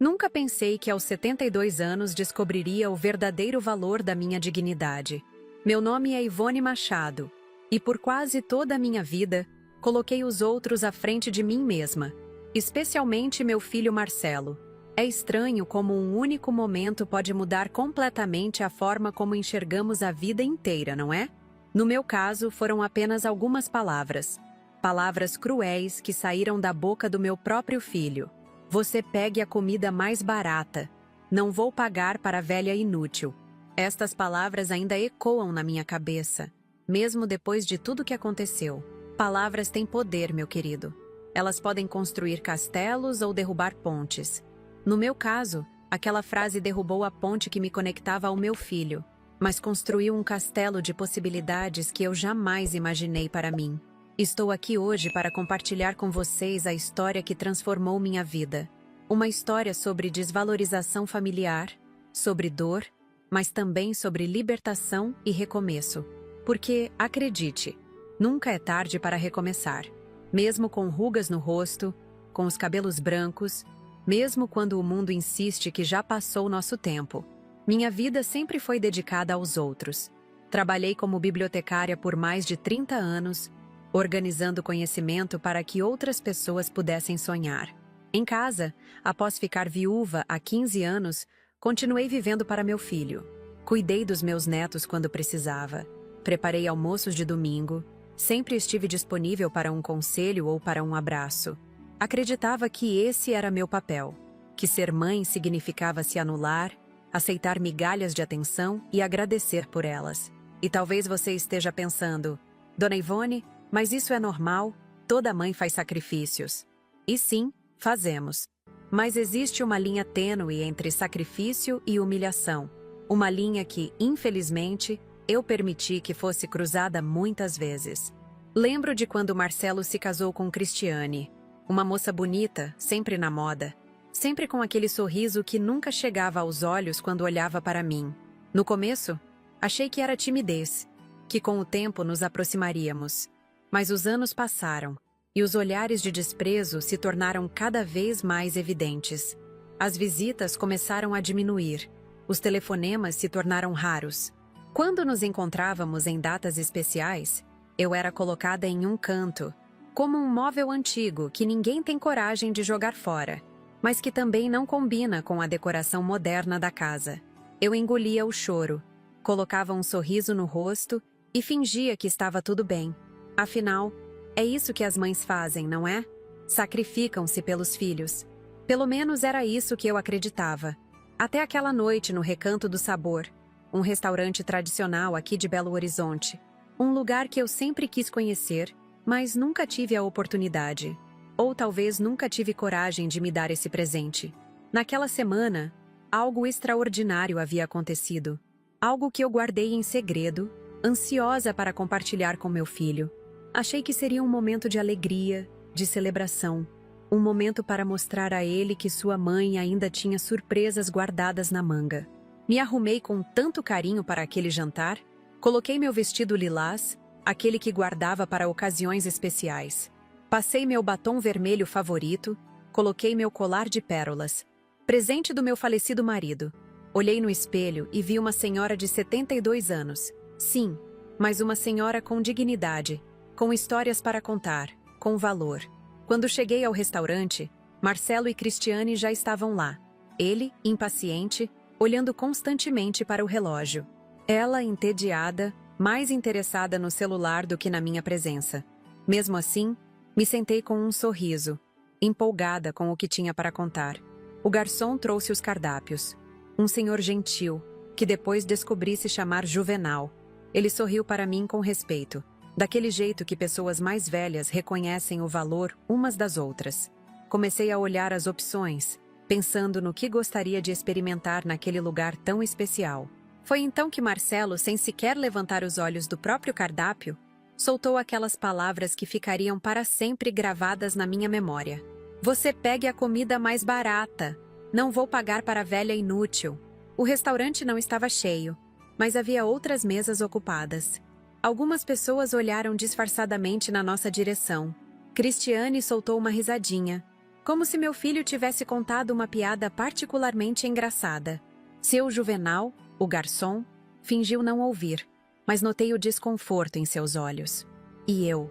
Nunca pensei que aos 72 anos descobriria o verdadeiro valor da minha dignidade. Meu nome é Ivone Machado, e por quase toda a minha vida, coloquei os outros à frente de mim mesma, especialmente meu filho Marcelo. É estranho como um único momento pode mudar completamente a forma como enxergamos a vida inteira, não é? No meu caso, foram apenas algumas palavras. Palavras cruéis que saíram da boca do meu próprio filho. Você pegue a comida mais barata. Não vou pagar para a velha inútil. Estas palavras ainda ecoam na minha cabeça, mesmo depois de tudo que aconteceu. Palavras têm poder, meu querido. Elas podem construir castelos ou derrubar pontes. No meu caso, aquela frase derrubou a ponte que me conectava ao meu filho, mas construiu um castelo de possibilidades que eu jamais imaginei para mim. Estou aqui hoje para compartilhar com vocês a história que transformou minha vida. Uma história sobre desvalorização familiar, sobre dor, mas também sobre libertação e recomeço. Porque, acredite, nunca é tarde para recomeçar. Mesmo com rugas no rosto, com os cabelos brancos, mesmo quando o mundo insiste que já passou nosso tempo. Minha vida sempre foi dedicada aos outros. Trabalhei como bibliotecária por mais de 30 anos, organizando conhecimento para que outras pessoas pudessem sonhar. Em casa, após ficar viúva há 15 anos, continuei vivendo para meu filho. Cuidei dos meus netos quando precisava. Preparei almoços de domingo. Sempre estive disponível para um conselho ou para um abraço. Acreditava que esse era meu papel, que ser mãe significava se anular, aceitar migalhas de atenção e agradecer por elas. E talvez você esteja pensando, Dona Ivone, mas isso é normal? Toda mãe faz sacrifícios. E sim, fazemos. Mas existe uma linha tênue entre sacrifício e humilhação. Uma linha que, infelizmente, eu permiti que fosse cruzada muitas vezes. Lembro de quando Marcelo se casou com Cristiane. Uma moça bonita, sempre na moda. Sempre com aquele sorriso que nunca chegava aos olhos quando olhava para mim. No começo, achei que era timidez, que com o tempo nos aproximaríamos. Mas os anos passaram, e os olhares de desprezo se tornaram cada vez mais evidentes. As visitas começaram a diminuir, os telefonemas se tornaram raros. Quando nos encontrávamos em datas especiais, eu era colocada em um canto, como um móvel antigo que ninguém tem coragem de jogar fora, mas que também não combina com a decoração moderna da casa. Eu engolia o choro, colocava um sorriso no rosto e fingia que estava tudo bem. Afinal, é isso que as mães fazem, não é? Sacrificam-se pelos filhos. Pelo menos era isso que eu acreditava. Até aquela noite no Recanto do Sabor, um restaurante tradicional aqui de Belo Horizonte. Um lugar que eu sempre quis conhecer, mas nunca tive a oportunidade. Ou talvez nunca tive coragem de me dar esse presente. Naquela semana, algo extraordinário havia acontecido. Algo que eu guardei em segredo, ansiosa para compartilhar com meu filho. Achei que seria um momento de alegria, de celebração. Um momento para mostrar a ele que sua mãe ainda tinha surpresas guardadas na manga. Me arrumei com tanto carinho para aquele jantar, coloquei meu vestido lilás, aquele que guardava para ocasiões especiais. Passei meu batom vermelho favorito, coloquei meu colar de pérolas, presente do meu falecido marido. Olhei no espelho e vi uma senhora de 72 anos. Sim, mas uma senhora com dignidade, com histórias para contar, com valor. Quando cheguei ao restaurante, Marcelo e Cristiane já estavam lá. Ele, impaciente, olhando constantemente para o relógio. Ela, entediada, mais interessada no celular do que na minha presença. Mesmo assim, me sentei com um sorriso, empolgada com o que tinha para contar. O garçom trouxe os cardápios. Um senhor gentil, que depois descobri se chamar Juvenal. Ele sorriu para mim com respeito, daquele jeito que pessoas mais velhas reconhecem o valor umas das outras. Comecei a olhar as opções, pensando no que gostaria de experimentar naquele lugar tão especial. Foi então que Marcelo, sem sequer levantar os olhos do próprio cardápio, soltou aquelas palavras que ficariam para sempre gravadas na minha memória. Você pegue a comida mais barata. Não vou pagar para a velha inútil. O restaurante não estava cheio, mas havia outras mesas ocupadas. Algumas pessoas olharam disfarçadamente na nossa direção. Cristiane soltou uma risadinha. como se meu filho tivesse contado uma piada particularmente engraçada. Seu Juvenal, o garçom, fingiu não ouvir, mas notei o desconforto em seus olhos. E eu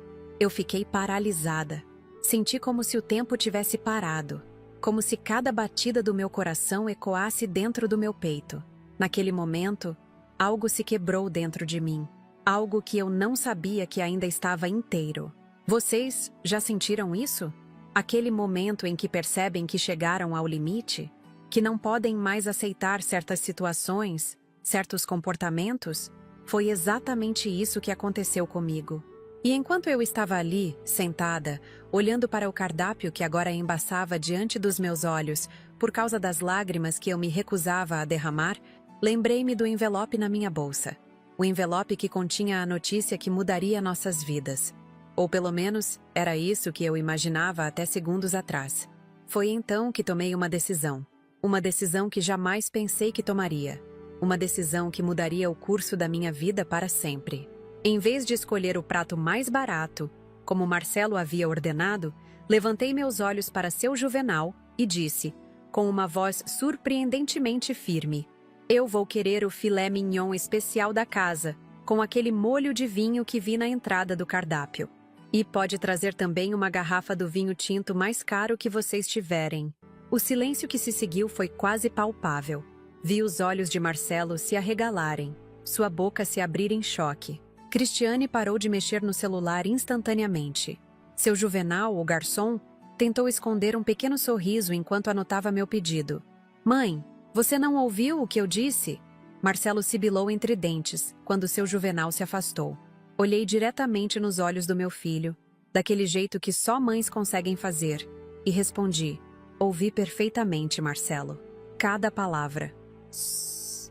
fiquei paralisada. Senti como se o tempo tivesse parado, como se cada batida do meu coração ecoasse dentro do meu peito. Naquele momento, algo se quebrou dentro de mim, algo que eu não sabia que ainda estava inteiro. Vocês já sentiram isso? Aquele momento em que percebem que chegaram ao limite? Que não podem mais aceitar certas situações, certos comportamentos? Foi exatamente isso que aconteceu comigo. E enquanto eu estava ali, sentada, olhando para o cardápio que agora embaçava diante dos meus olhos, por causa das lágrimas que eu me recusava a derramar, lembrei-me do envelope na minha bolsa. O envelope que continha a notícia que mudaria nossas vidas. Ou pelo menos, era isso que eu imaginava até segundos atrás. Foi então que tomei uma decisão. Uma decisão que jamais pensei que tomaria. Uma decisão que mudaria o curso da minha vida para sempre. Em vez de escolher o prato mais barato, como Marcelo havia ordenado, levantei meus olhos para seu Juvenal e disse, com uma voz surpreendentemente firme: eu vou querer o filé mignon especial da casa, com aquele molho de vinho que vi na entrada do cardápio. E pode trazer também uma garrafa do vinho tinto mais caro que vocês tiverem. O silêncio que se seguiu foi quase palpável. Vi os olhos de Marcelo se arregalarem, sua boca se abrir em choque. Cristiane parou de mexer no celular instantaneamente. Seu Juvenal, o garçom, tentou esconder um pequeno sorriso enquanto anotava meu pedido. Mãe, você não ouviu o que eu disse? Marcelo sibilou entre dentes, quando seu Juvenal se afastou. Olhei diretamente nos olhos do meu filho, daquele jeito que só mães conseguem fazer, e respondi: ouvi perfeitamente, Marcelo. Cada palavra.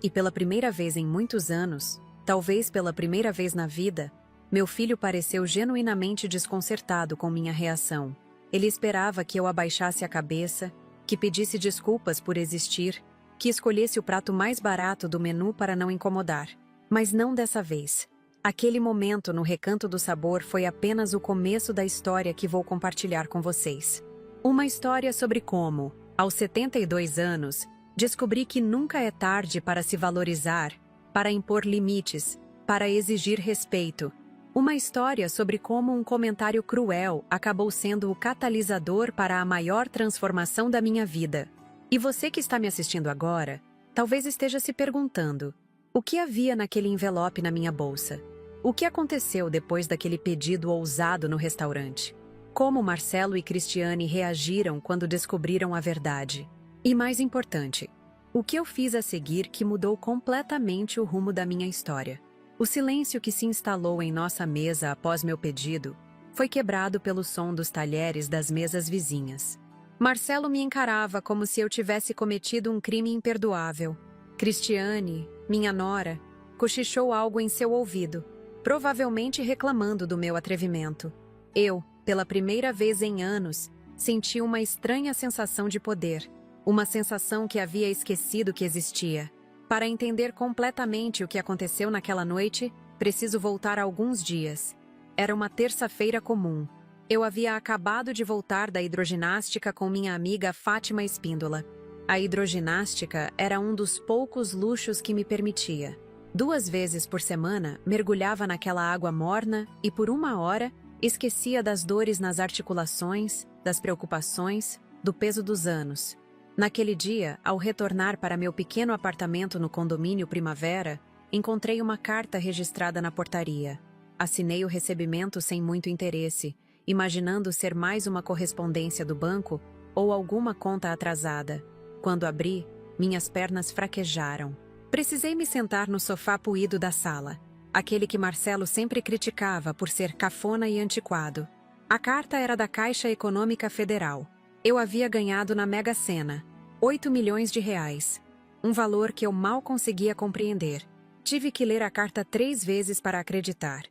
E pela primeira vez em muitos anos, talvez pela primeira vez na vida, meu filho pareceu genuinamente desconcertado com minha reação. Ele esperava que eu abaixasse a cabeça, que pedisse desculpas por existir, que escolhesse o prato mais barato do menu para não incomodar. Mas não dessa vez. Aquele momento no Recanto do Sabor foi apenas o começo da história que vou compartilhar com vocês. Uma história sobre como, aos 72 anos, descobri que nunca é tarde para se valorizar, para impor limites, para exigir respeito. Uma história sobre como um comentário cruel acabou sendo o catalisador para a maior transformação da minha vida. E você que está me assistindo agora, talvez esteja se perguntando: o que havia naquele envelope na minha bolsa? O que aconteceu depois daquele pedido ousado no restaurante? Como Marcelo e Cristiane reagiram quando descobriram a verdade? E mais importante, o que eu fiz a seguir que mudou completamente o rumo da minha história? O silêncio que se instalou em nossa mesa após meu pedido foi quebrado pelo som dos talheres das mesas vizinhas. Marcelo me encarava como se eu tivesse cometido um crime imperdoável. Cristiane, minha nora, cochichou algo em seu ouvido, provavelmente reclamando do meu atrevimento. Eu, pela primeira vez em anos, senti uma estranha sensação de poder. Uma sensação que havia esquecido que existia. Para entender completamente o que aconteceu naquela noite, preciso voltar alguns dias. Era uma terça-feira comum. Eu havia acabado de voltar da hidroginástica com minha amiga Fátima Espíndola. A hidroginástica era um dos poucos luxos que me permitia. 2 vezes por semana, mergulhava naquela água morna e, por 1 hora, esquecia das dores nas articulações, das preocupações, do peso dos anos. Naquele dia, ao retornar para meu pequeno apartamento no condomínio Primavera, encontrei uma carta registrada na portaria. Assinei o recebimento sem muito interesse, imaginando ser mais uma correspondência do banco ou alguma conta atrasada. Quando abri, minhas pernas fraquejaram. Precisei me sentar no sofá puído da sala, aquele que Marcelo sempre criticava por ser cafona e antiquado. A carta era da Caixa Econômica Federal. Eu havia ganhado na Mega Sena, 8 milhões de reais. Um valor que eu mal conseguia compreender. Tive que ler a carta 3 vezes para acreditar.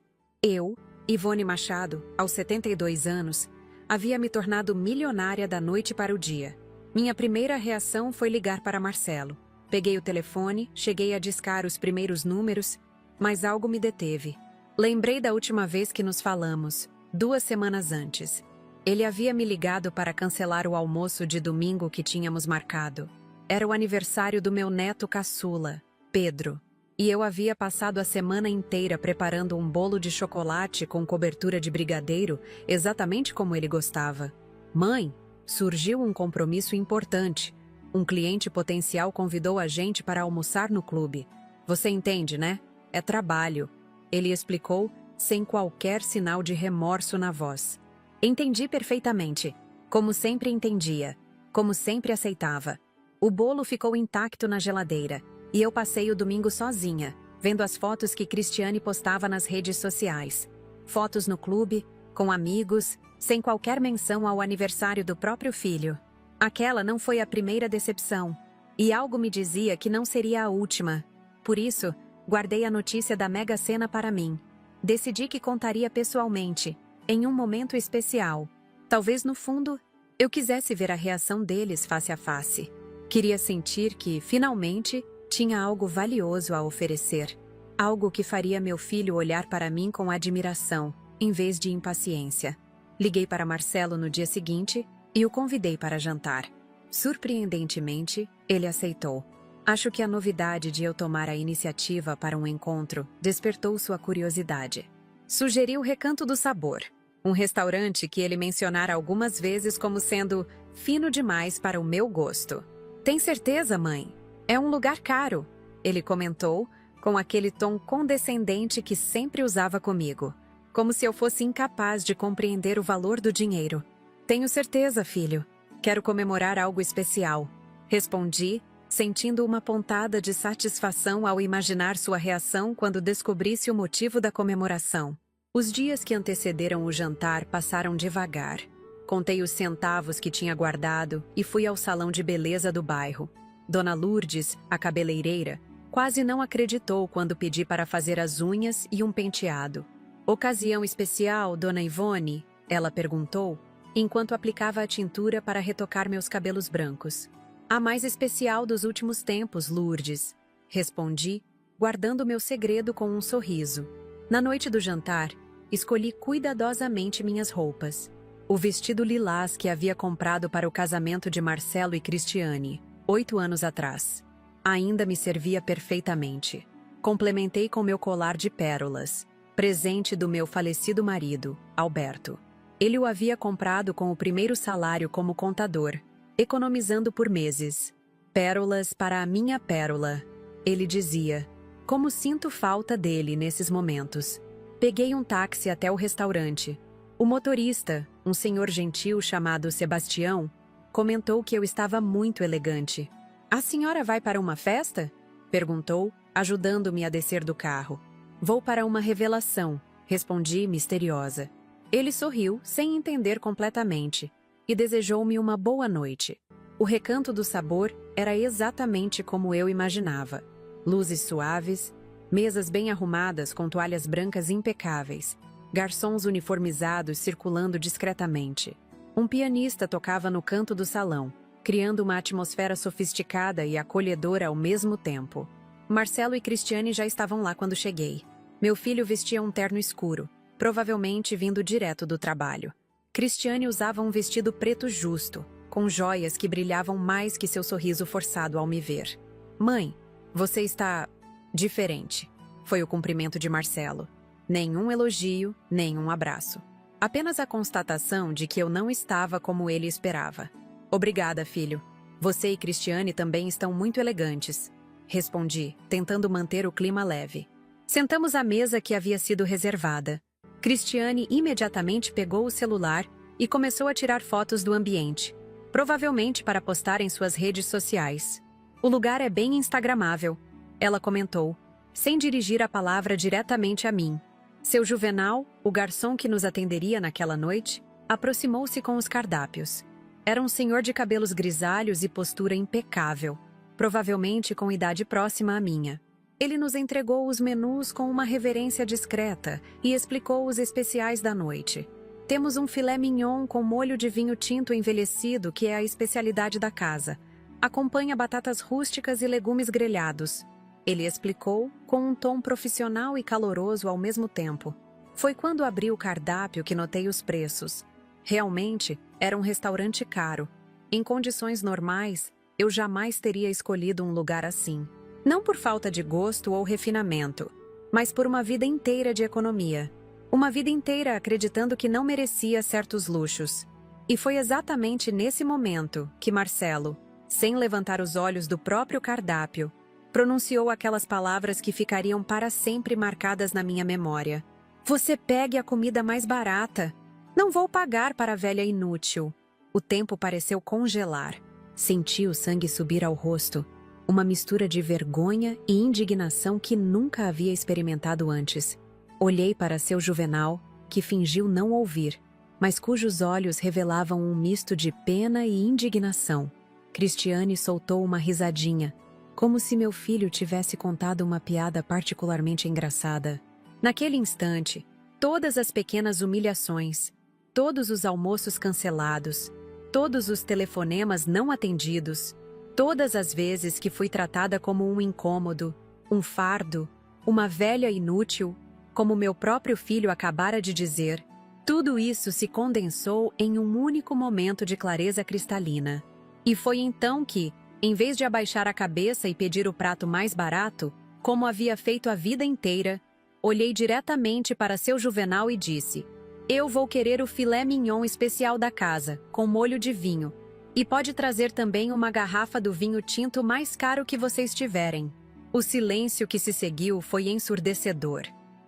Eu, Ivone Machado, aos 72 anos, havia me tornado milionária da noite para o dia. Minha primeira reação foi ligar para Marcelo. Peguei o telefone, cheguei a discar os primeiros números, mas algo me deteve. Lembrei da última vez que nos falamos, 2 semanas antes. Ele havia me ligado para cancelar o almoço de domingo que tínhamos marcado. Era o aniversário do meu neto caçula, Pedro, e eu havia passado a semana inteira preparando um bolo de chocolate com cobertura de brigadeiro, exatamente como ele gostava. Mãe, surgiu um compromisso importante. Um cliente potencial convidou a gente para almoçar no clube. Você entende, né? É trabalho. Ele explicou, sem qualquer sinal de remorso na voz. Entendi perfeitamente. Como sempre entendia. Como sempre aceitava. O bolo ficou intacto na geladeira, e eu passei o domingo sozinha, vendo as fotos que Cristiane postava nas redes sociais. Fotos no clube, com amigos, sem qualquer menção ao aniversário do próprio filho. Aquela não foi a primeira decepção, e algo me dizia que não seria a última. Por isso, guardei a notícia da Mega Sena para mim. Decidi que contaria pessoalmente, em um momento especial. Talvez no fundo, eu quisesse ver a reação deles face a face. Queria sentir que, finalmente, tinha algo valioso a oferecer. Algo que faria meu filho olhar para mim com admiração, em vez de impaciência. Liguei para Marcelo no dia seguinte e o convidei para jantar. Surpreendentemente, ele aceitou. Acho que a novidade de eu tomar a iniciativa para um encontro despertou sua curiosidade. Sugeri o Recanto do Sabor, um restaurante que ele mencionara algumas vezes como sendo fino demais para o meu gosto. Tem certeza, mãe? É um lugar caro, ele comentou, com aquele tom condescendente que sempre usava comigo, como se eu fosse incapaz de compreender o valor do dinheiro. Tenho certeza, filho. Quero comemorar algo especial, respondi, sentindo uma pontada de satisfação ao imaginar sua reação quando descobrisse o motivo da comemoração. Os dias que antecederam o jantar passaram devagar. Contei os centavos que tinha guardado e fui ao salão de beleza do bairro. Dona Lourdes, a cabeleireira, quase não acreditou quando pedi para fazer as unhas e um penteado. Ocasião especial, Dona Ivone? Ela perguntou, enquanto aplicava a tintura para retocar meus cabelos brancos. A mais especial dos últimos tempos, Lourdes, respondi, guardando meu segredo com um sorriso. Na noite do jantar, escolhi cuidadosamente minhas roupas. O vestido lilás que havia comprado para o casamento de Marcelo e Cristiane, 8 anos atrás. Ainda me servia perfeitamente. Complementei com meu colar de pérolas, presente do meu falecido marido, Alberto. Ele o havia comprado com o primeiro salário como contador, economizando por meses. Pérolas para a minha pérola, ele dizia. Como sinto falta dele nesses momentos. Peguei um táxi até o restaurante. O motorista, um senhor gentil chamado Sebastião, comentou que eu estava muito elegante. A senhora vai para uma festa? Perguntou, ajudando-me a descer do carro. Vou para uma revelação, respondi misteriosa. Ele sorriu, sem entender completamente, e desejou-me uma boa noite. O Recanto do Sabor era exatamente como eu imaginava. Luzes suaves, mesas bem arrumadas com toalhas brancas impecáveis, garçons uniformizados circulando discretamente. Um pianista tocava no canto do salão, criando uma atmosfera sofisticada e acolhedora ao mesmo tempo. Marcelo e Cristiane já estavam lá quando cheguei. Meu filho vestia um terno escuro, provavelmente vindo direto do trabalho. Cristiane usava um vestido preto justo, com joias que brilhavam mais que seu sorriso forçado ao me ver. Mãe, você está diferente, foi o cumprimento de Marcelo. Nenhum elogio, nenhum abraço. Apenas a constatação de que eu não estava como ele esperava. Obrigada, filho. Você e Cristiane também estão muito elegantes, respondi, tentando manter o clima leve. Sentamos à mesa que havia sido reservada. Cristiane imediatamente pegou o celular e começou a tirar fotos do ambiente, provavelmente para postar em suas redes sociais. O lugar é bem instagramável, ela comentou, sem dirigir a palavra diretamente a mim. Seu Juvenal, o garçom que nos atenderia naquela noite, aproximou-se com os cardápios. Era um senhor de cabelos grisalhos e postura impecável, provavelmente com idade próxima à minha. Ele nos entregou os menus com uma reverência discreta e explicou os especiais da noite. Temos um filé mignon com molho de vinho tinto envelhecido, que é a especialidade da casa. Acompanha batatas rústicas e legumes grelhados. Ele explicou, com um tom profissional e caloroso ao mesmo tempo. Foi quando abri o cardápio que notei os preços. Realmente, era um restaurante caro. Em condições normais, eu jamais teria escolhido um lugar assim. Não por falta de gosto ou refinamento, mas por uma vida inteira de economia. Uma vida inteira acreditando que não merecia certos luxos. E foi exatamente nesse momento que Marcelo, sem levantar os olhos do próprio cardápio, pronunciou aquelas palavras que ficariam para sempre marcadas na minha memória. Você pegue a comida mais barata. Não vou pagar para a velha inútil. O tempo pareceu congelar. Senti o sangue subir ao rosto. Uma mistura de vergonha e indignação que nunca havia experimentado antes. Olhei para seu Juvenal, que fingiu não ouvir, mas cujos olhos revelavam um misto de pena e indignação. Cristiane soltou uma risadinha, como se meu filho tivesse contado uma piada particularmente engraçada. Naquele instante, todas as pequenas humilhações, todos os almoços cancelados, todos os telefonemas não atendidos, todas as vezes que fui tratada como um incômodo, um fardo, uma velha inútil, como meu próprio filho acabara de dizer, tudo isso se condensou em um único momento de clareza cristalina. E foi então que, em vez de abaixar a cabeça e pedir o prato mais barato, como havia feito a vida inteira, olhei diretamente para seu Juvenal e disse: eu vou querer o filé mignon especial da casa, com molho de vinho. E pode trazer também uma garrafa do vinho tinto mais caro que vocês tiverem. O silêncio que se seguiu foi ensurdecedor.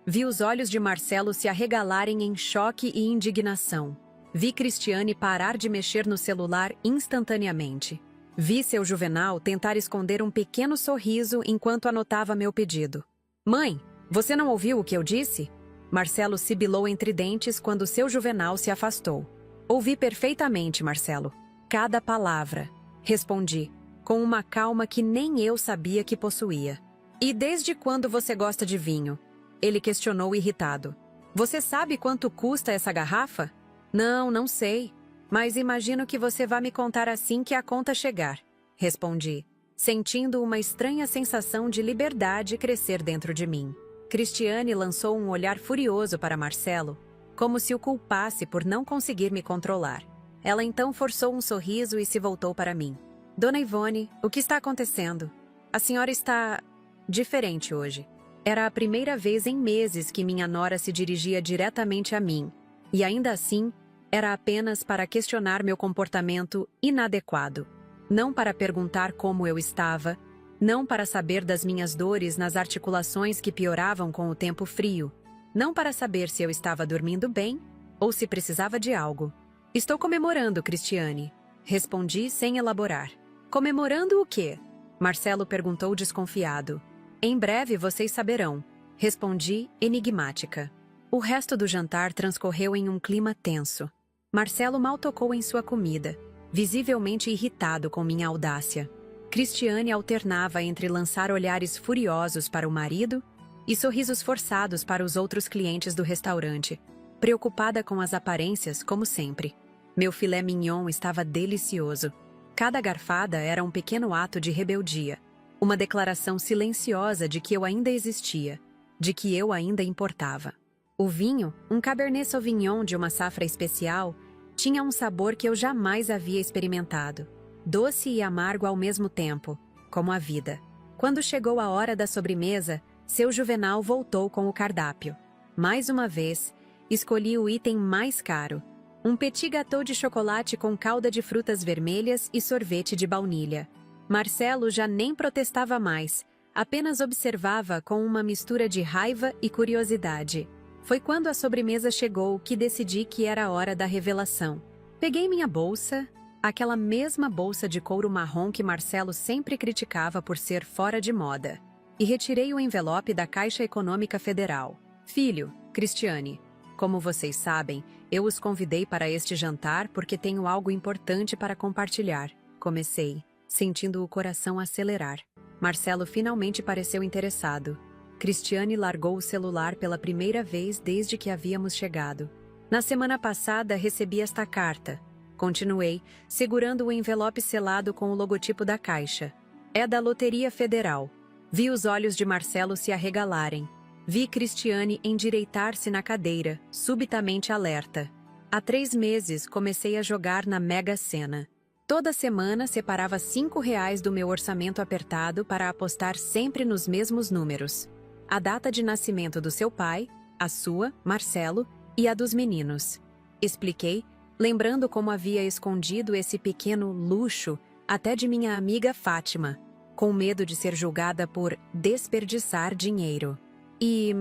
Vi os olhos de Marcelo se arregalarem em choque e indignação. Vi Cristiane parar de mexer no celular instantaneamente. Vi seu Juvenal tentar esconder um pequeno sorriso enquanto anotava meu pedido. Mãe, você não ouviu o que eu disse? Marcelo sibilou entre dentes quando seu Juvenal se afastou. Ouvi perfeitamente, Marcelo. Cada palavra, respondi, com uma calma que nem eu sabia que possuía. E desde quando você gosta de vinho? Ele questionou irritado. Você sabe quanto custa essa garrafa? Não, não sei. Mas imagino que você vá me contar assim que a conta chegar. Respondi, sentindo uma estranha sensação de liberdade crescer dentro de mim. Cristiane lançou um olhar furioso para Marcelo, como se o culpasse por não conseguir me controlar. Ela então forçou um sorriso e se voltou para mim. Dona Ivone, o que está acontecendo? A senhora está diferente hoje. Era a primeira vez em meses que minha nora se dirigia diretamente a mim, e ainda assim, era apenas para questionar meu comportamento inadequado. Não para perguntar como eu estava, não para saber das minhas dores nas articulações que pioravam com o tempo frio, não para saber se eu estava dormindo bem ou se precisava de algo. Estou comemorando, Cristiane, respondi sem elaborar. Comemorando o quê? Marcelo perguntou desconfiado. Em breve vocês saberão, respondi enigmática. O resto do jantar transcorreu em um clima tenso. Marcelo mal tocou em sua comida, visivelmente irritado com minha audácia. Cristiane alternava entre lançar olhares furiosos para o marido e sorrisos forçados para os outros clientes do restaurante, preocupada com as aparências, como sempre. Meu filé mignon estava delicioso. Cada garfada era um pequeno ato de rebeldia, uma declaração silenciosa de que eu ainda existia, de que eu ainda importava. O vinho, um Cabernet Sauvignon de uma safra especial, tinha um sabor que eu jamais havia experimentado. Doce e amargo ao mesmo tempo, como a vida. Quando chegou a hora da sobremesa, seu Juvenal voltou com o cardápio. Mais uma vez, escolhi o item mais caro, um petit gâteau de chocolate com calda de frutas vermelhas e sorvete de baunilha. Marcelo já nem protestava mais, apenas observava com uma mistura de raiva e curiosidade. Foi quando a sobremesa chegou que decidi que era a hora da revelação. Peguei minha bolsa, aquela mesma bolsa de couro marrom que Marcelo sempre criticava por ser fora de moda, e retirei o envelope da Caixa Econômica Federal. Filho, Cristiane, como vocês sabem, eu os convidei para este jantar porque tenho algo importante para compartilhar. Comecei, sentindo o coração acelerar. Marcelo finalmente pareceu interessado. Cristiane largou o celular pela primeira vez desde que havíamos chegado. Na semana passada recebi esta carta. Continuei, segurando o envelope selado com o logotipo da Caixa. É da Loteria Federal. Vi os olhos de Marcelo se arregalarem. Vi Cristiane endireitar-se na cadeira, subitamente alerta. Há 3 meses comecei a jogar na Mega Sena. Toda semana separava R$ 5 do meu orçamento apertado para apostar sempre nos mesmos números. A data de nascimento do seu pai, a sua, Marcelo, e a dos meninos. Expliquei, lembrando como havia escondido esse pequeno luxo até de minha amiga Fátima, com medo de ser julgada por desperdiçar dinheiro. E...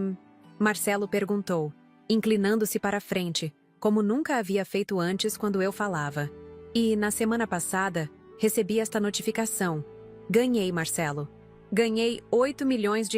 Marcelo perguntou, inclinando-se para a frente, como nunca havia feito antes quando eu falava. E, na semana passada, recebi esta notificação. Ganhei, Marcelo. Ganhei R$ 8 milhões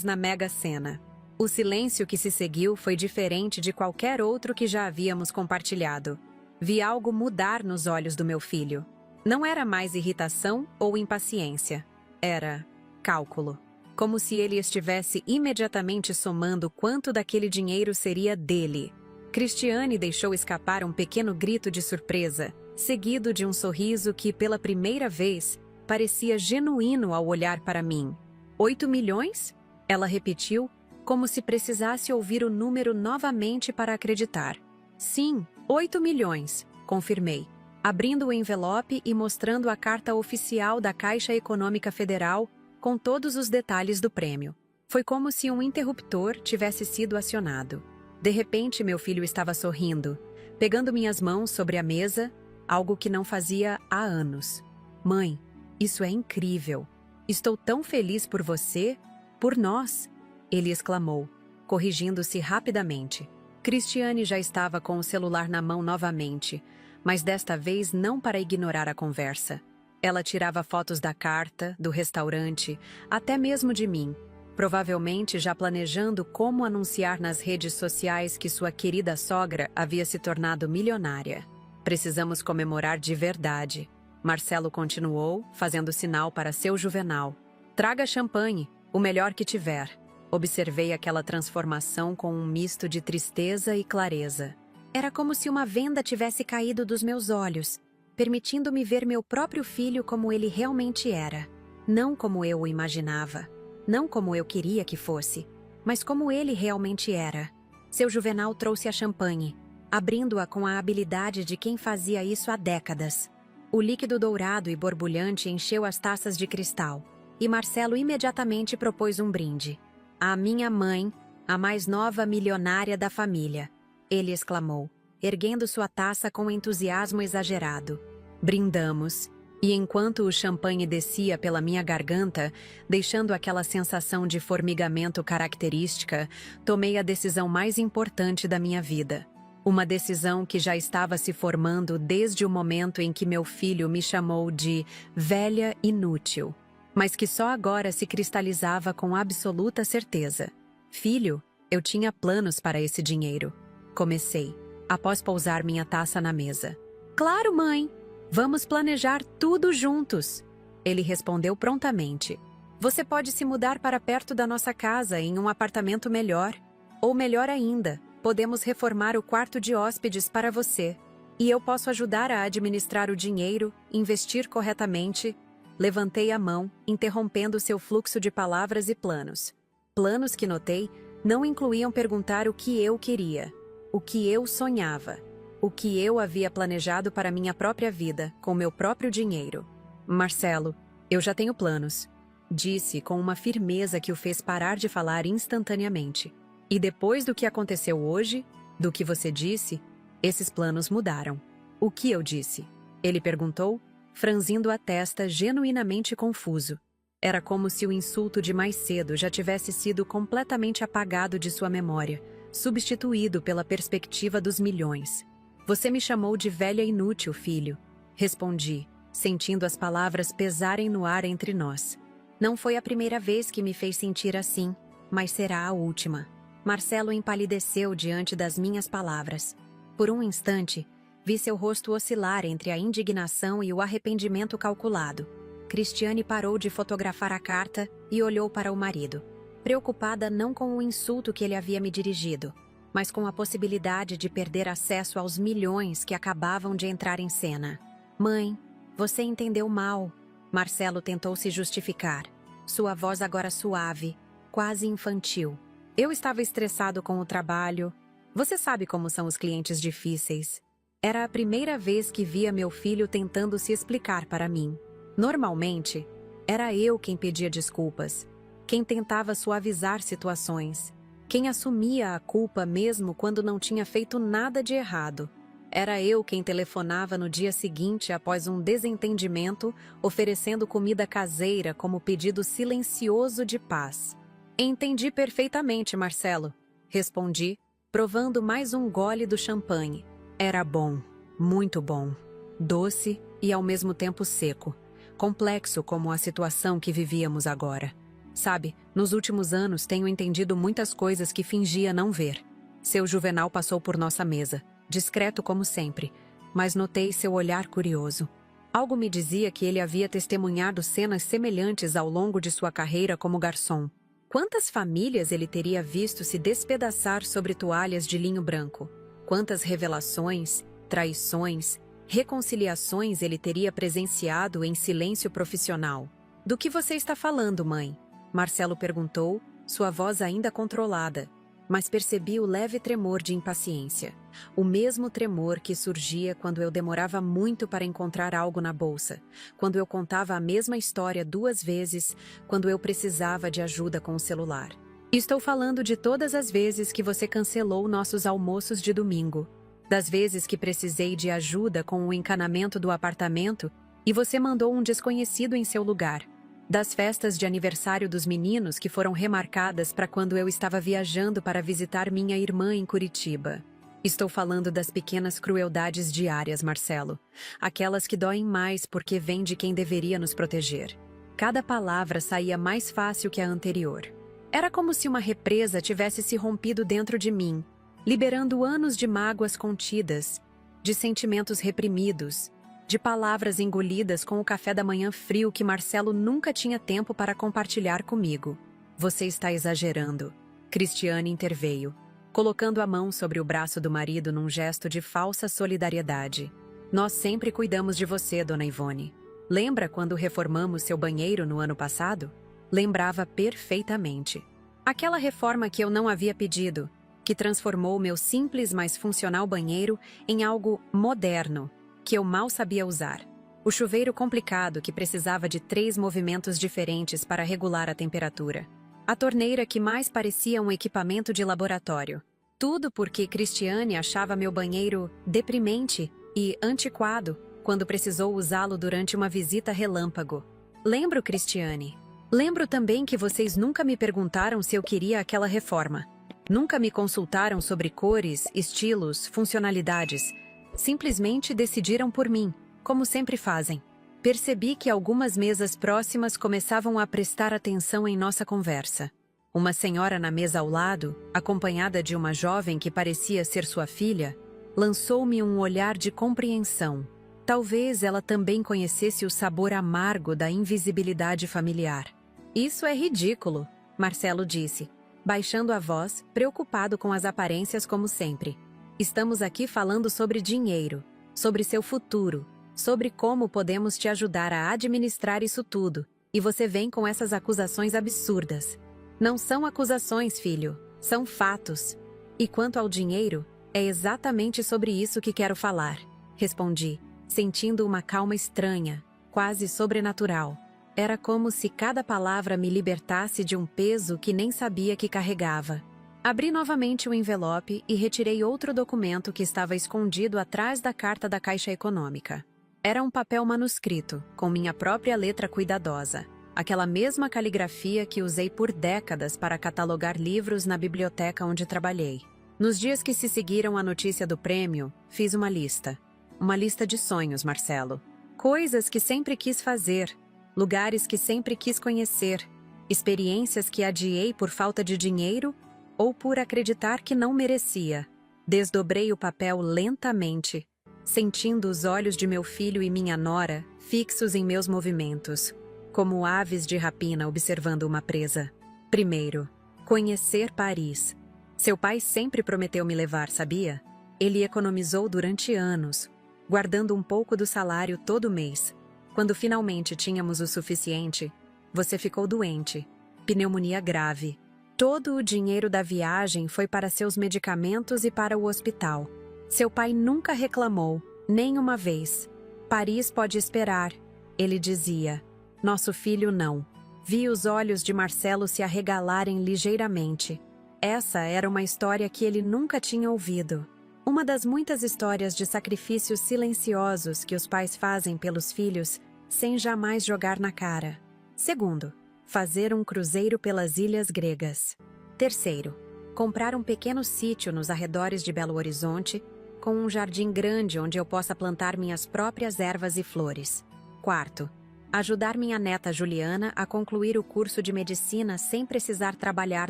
na Mega Sena. O silêncio que se seguiu foi diferente de qualquer outro que já havíamos compartilhado. Vi algo mudar nos olhos do meu filho. Não era mais irritação ou impaciência. Era cálculo. Como se ele estivesse imediatamente somando quanto daquele dinheiro seria dele. Cristiane deixou escapar um pequeno grito de surpresa, seguido de um sorriso que, pela primeira vez, parecia genuíno ao olhar para mim. 8 milhões? Ela repetiu, como se precisasse ouvir o número novamente para acreditar. Sim, 8 milhões, confirmei, abrindo o envelope e mostrando a carta oficial da Caixa Econômica Federal com todos os detalhes do prêmio. Foi como se um interruptor tivesse sido acionado. De repente, meu filho estava sorrindo, pegando minhas mãos sobre a mesa, algo que não fazia há anos. Mãe, isso é incrível. Estou tão feliz por você, por nós, ele exclamou, corrigindo-se rapidamente. Cristiane já estava com o celular na mão novamente, mas desta vez não para ignorar a conversa. Ela tirava fotos da carta, do restaurante, até mesmo de mim, provavelmente já planejando como anunciar nas redes sociais que sua querida sogra havia se tornado milionária. Precisamos comemorar de verdade. Marcelo continuou, fazendo sinal para seu Juvenal. Traga champanhe, o melhor que tiver. Observei aquela transformação com um misto de tristeza e clareza. Era como se uma venda tivesse caído dos meus olhos, permitindo-me ver meu próprio filho como ele realmente era. Não como eu o imaginava. Não como eu queria que fosse, mas como ele realmente era. Seu Juvenal trouxe a champanhe, abrindo-a com a habilidade de quem fazia isso há décadas. O líquido dourado e borbulhante encheu as taças de cristal, e Marcelo imediatamente propôs um brinde. "À minha mãe, a mais nova milionária da família", ele exclamou, erguendo sua taça com entusiasmo exagerado. Brindamos, e enquanto o champanhe descia pela minha garganta, deixando aquela sensação de formigamento característica, tomei a decisão mais importante da minha vida. Uma decisão que já estava se formando desde o momento em que meu filho me chamou de velha inútil, mas que só agora se cristalizava com absoluta certeza. Filho, eu tinha planos para esse dinheiro. Comecei, após pousar minha taça na mesa. Claro, mãe! Vamos planejar tudo juntos. Ele respondeu prontamente. Você pode se mudar para perto da nossa casa em um apartamento melhor. Ou melhor ainda, podemos reformar o quarto de hóspedes para você. E eu posso ajudar a administrar o dinheiro, investir corretamente. Levantei a mão, interrompendo seu fluxo de palavras e planos. Planos que notei não incluíam perguntar o que eu queria, o que eu sonhava, o que eu havia planejado para minha própria vida, com meu próprio dinheiro. Marcelo, eu já tenho planos, disse com uma firmeza que o fez parar de falar instantaneamente. E depois do que aconteceu hoje, do que você disse, esses planos mudaram. O que eu disse? Ele perguntou, franzindo a testa, genuinamente confuso. Era como se o insulto de mais cedo já tivesse sido completamente apagado de sua memória, substituído pela perspectiva dos milhões. Você me chamou de velha inútil, filho. Respondi, sentindo as palavras pesarem no ar entre nós. Não foi a primeira vez que me fez sentir assim, mas será a última. Marcelo empalideceu diante das minhas palavras. Por um instante, vi seu rosto oscilar entre a indignação e o arrependimento calculado. Cristiane parou de fotografar a carta e olhou para o marido, preocupada não com o insulto que ele havia me dirigido, mas com a possibilidade de perder acesso aos milhões que acabavam de entrar em cena. Mãe, você entendeu mal. Marcelo tentou se justificar, sua voz agora suave, quase infantil. Eu estava estressado com o trabalho. Você sabe como são os clientes difíceis. Era a primeira vez que via meu filho tentando se explicar para mim. Normalmente, era eu quem pedia desculpas, quem tentava suavizar situações, quem assumia a culpa mesmo quando não tinha feito nada de errado. Era eu quem telefonava no dia seguinte após um desentendimento, oferecendo comida caseira como pedido silencioso de paz. Entendi perfeitamente, Marcelo, respondi, provando mais um gole do champanhe. Era bom, muito bom, doce e ao mesmo tempo seco, complexo como a situação que vivíamos agora. Sabe, nos últimos anos tenho entendido muitas coisas que fingia não ver. Seu Juvenal passou por nossa mesa, discreto como sempre, mas notei seu olhar curioso. Algo me dizia que ele havia testemunhado cenas semelhantes ao longo de sua carreira como garçom. Quantas famílias ele teria visto se despedaçar sobre toalhas de linho branco? Quantas revelações, traições, reconciliações ele teria presenciado em silêncio profissional? Do que você está falando, mãe? Marcelo perguntou, sua voz ainda controlada, mas percebi o leve tremor de impaciência. O mesmo tremor que surgia quando eu demorava muito para encontrar algo na bolsa, quando eu contava a mesma história 2 vezes, quando eu precisava de ajuda com o celular. Estou falando de todas as vezes que você cancelou nossos almoços de domingo, das vezes que precisei de ajuda com o encanamento do apartamento e você mandou um desconhecido em seu lugar, das festas de aniversário dos meninos que foram remarcadas para quando eu estava viajando para visitar minha irmã em Curitiba. Estou falando das pequenas crueldades diárias, Marcelo. Aquelas que doem mais porque vêm de quem deveria nos proteger. Cada palavra saía mais fácil que a anterior. Era como se uma represa tivesse se rompido dentro de mim, liberando anos de mágoas contidas, de sentimentos reprimidos, de palavras engolidas com o café da manhã frio que Marcelo nunca tinha tempo para compartilhar comigo. Você está exagerando. Cristiane interveio, colocando a mão sobre o braço do marido num gesto de falsa solidariedade. Nós sempre cuidamos de você, dona Ivone. Lembra quando reformamos seu banheiro no ano passado? Lembrava perfeitamente. Aquela reforma que eu não havia pedido, que transformou meu simples, mas funcional banheiro em algo moderno, que eu mal sabia usar. O chuveiro complicado que precisava de 3 movimentos diferentes para regular a temperatura. A torneira que mais parecia um equipamento de laboratório. Tudo porque Cristiane achava meu banheiro deprimente e antiquado quando precisou usá-lo durante uma visita relâmpago. Lembro, Cristiane. Lembro também que vocês nunca me perguntaram se eu queria aquela reforma. Nunca me consultaram sobre cores, estilos, funcionalidades. Simplesmente decidiram por mim, como sempre fazem. Percebi que algumas mesas próximas começavam a prestar atenção em nossa conversa. Uma senhora na mesa ao lado, acompanhada de uma jovem que parecia ser sua filha, lançou-me um olhar de compreensão. Talvez ela também conhecesse o sabor amargo da invisibilidade familiar. Isso é ridículo, Marcelo disse, baixando a voz, preocupado com as aparências como sempre. Estamos aqui falando sobre dinheiro, sobre seu futuro, sobre como podemos te ajudar a administrar isso tudo, e você vem com essas acusações absurdas. Não são acusações, filho, são fatos. E quanto ao dinheiro, é exatamente sobre isso que quero falar, respondi, sentindo uma calma estranha, quase sobrenatural. Era como se cada palavra me libertasse de um peso que nem sabia que carregava. Abri novamente o envelope e retirei outro documento que estava escondido atrás da carta da Caixa Econômica. Era um papel manuscrito, com minha própria letra cuidadosa. Aquela mesma caligrafia que usei por décadas para catalogar livros na biblioteca onde trabalhei. Nos dias que se seguiram à notícia do prêmio, fiz uma lista. Uma lista de sonhos, Marcelo. Coisas que sempre quis fazer, lugares que sempre quis conhecer, experiências que adiei por falta de dinheiro ou por acreditar que não merecia. Desdobrei o papel lentamente, sentindo os olhos de meu filho e minha nora fixos em meus movimentos, como aves de rapina observando uma presa. Primeiro, conhecer Paris. Seu pai sempre prometeu me levar, sabia? Ele economizou durante anos, guardando um pouco do salário todo mês. Quando finalmente tínhamos o suficiente, você ficou doente, pneumonia grave. Todo o dinheiro da viagem foi para seus medicamentos e para o hospital. Seu pai nunca reclamou, nem uma vez. Paris pode esperar, ele dizia. Nosso filho não. Vi os olhos de Marcelo se arregalarem ligeiramente. Essa era uma história que ele nunca tinha ouvido. Uma das muitas histórias de sacrifícios silenciosos que os pais fazem pelos filhos sem jamais jogar na cara. Segundo, fazer um cruzeiro pelas ilhas gregas. Terceiro, comprar um pequeno sítio nos arredores de Belo Horizonte, com um jardim grande onde eu possa plantar minhas próprias ervas e flores. Quarto, ajudar minha neta Juliana a concluir o curso de medicina sem precisar trabalhar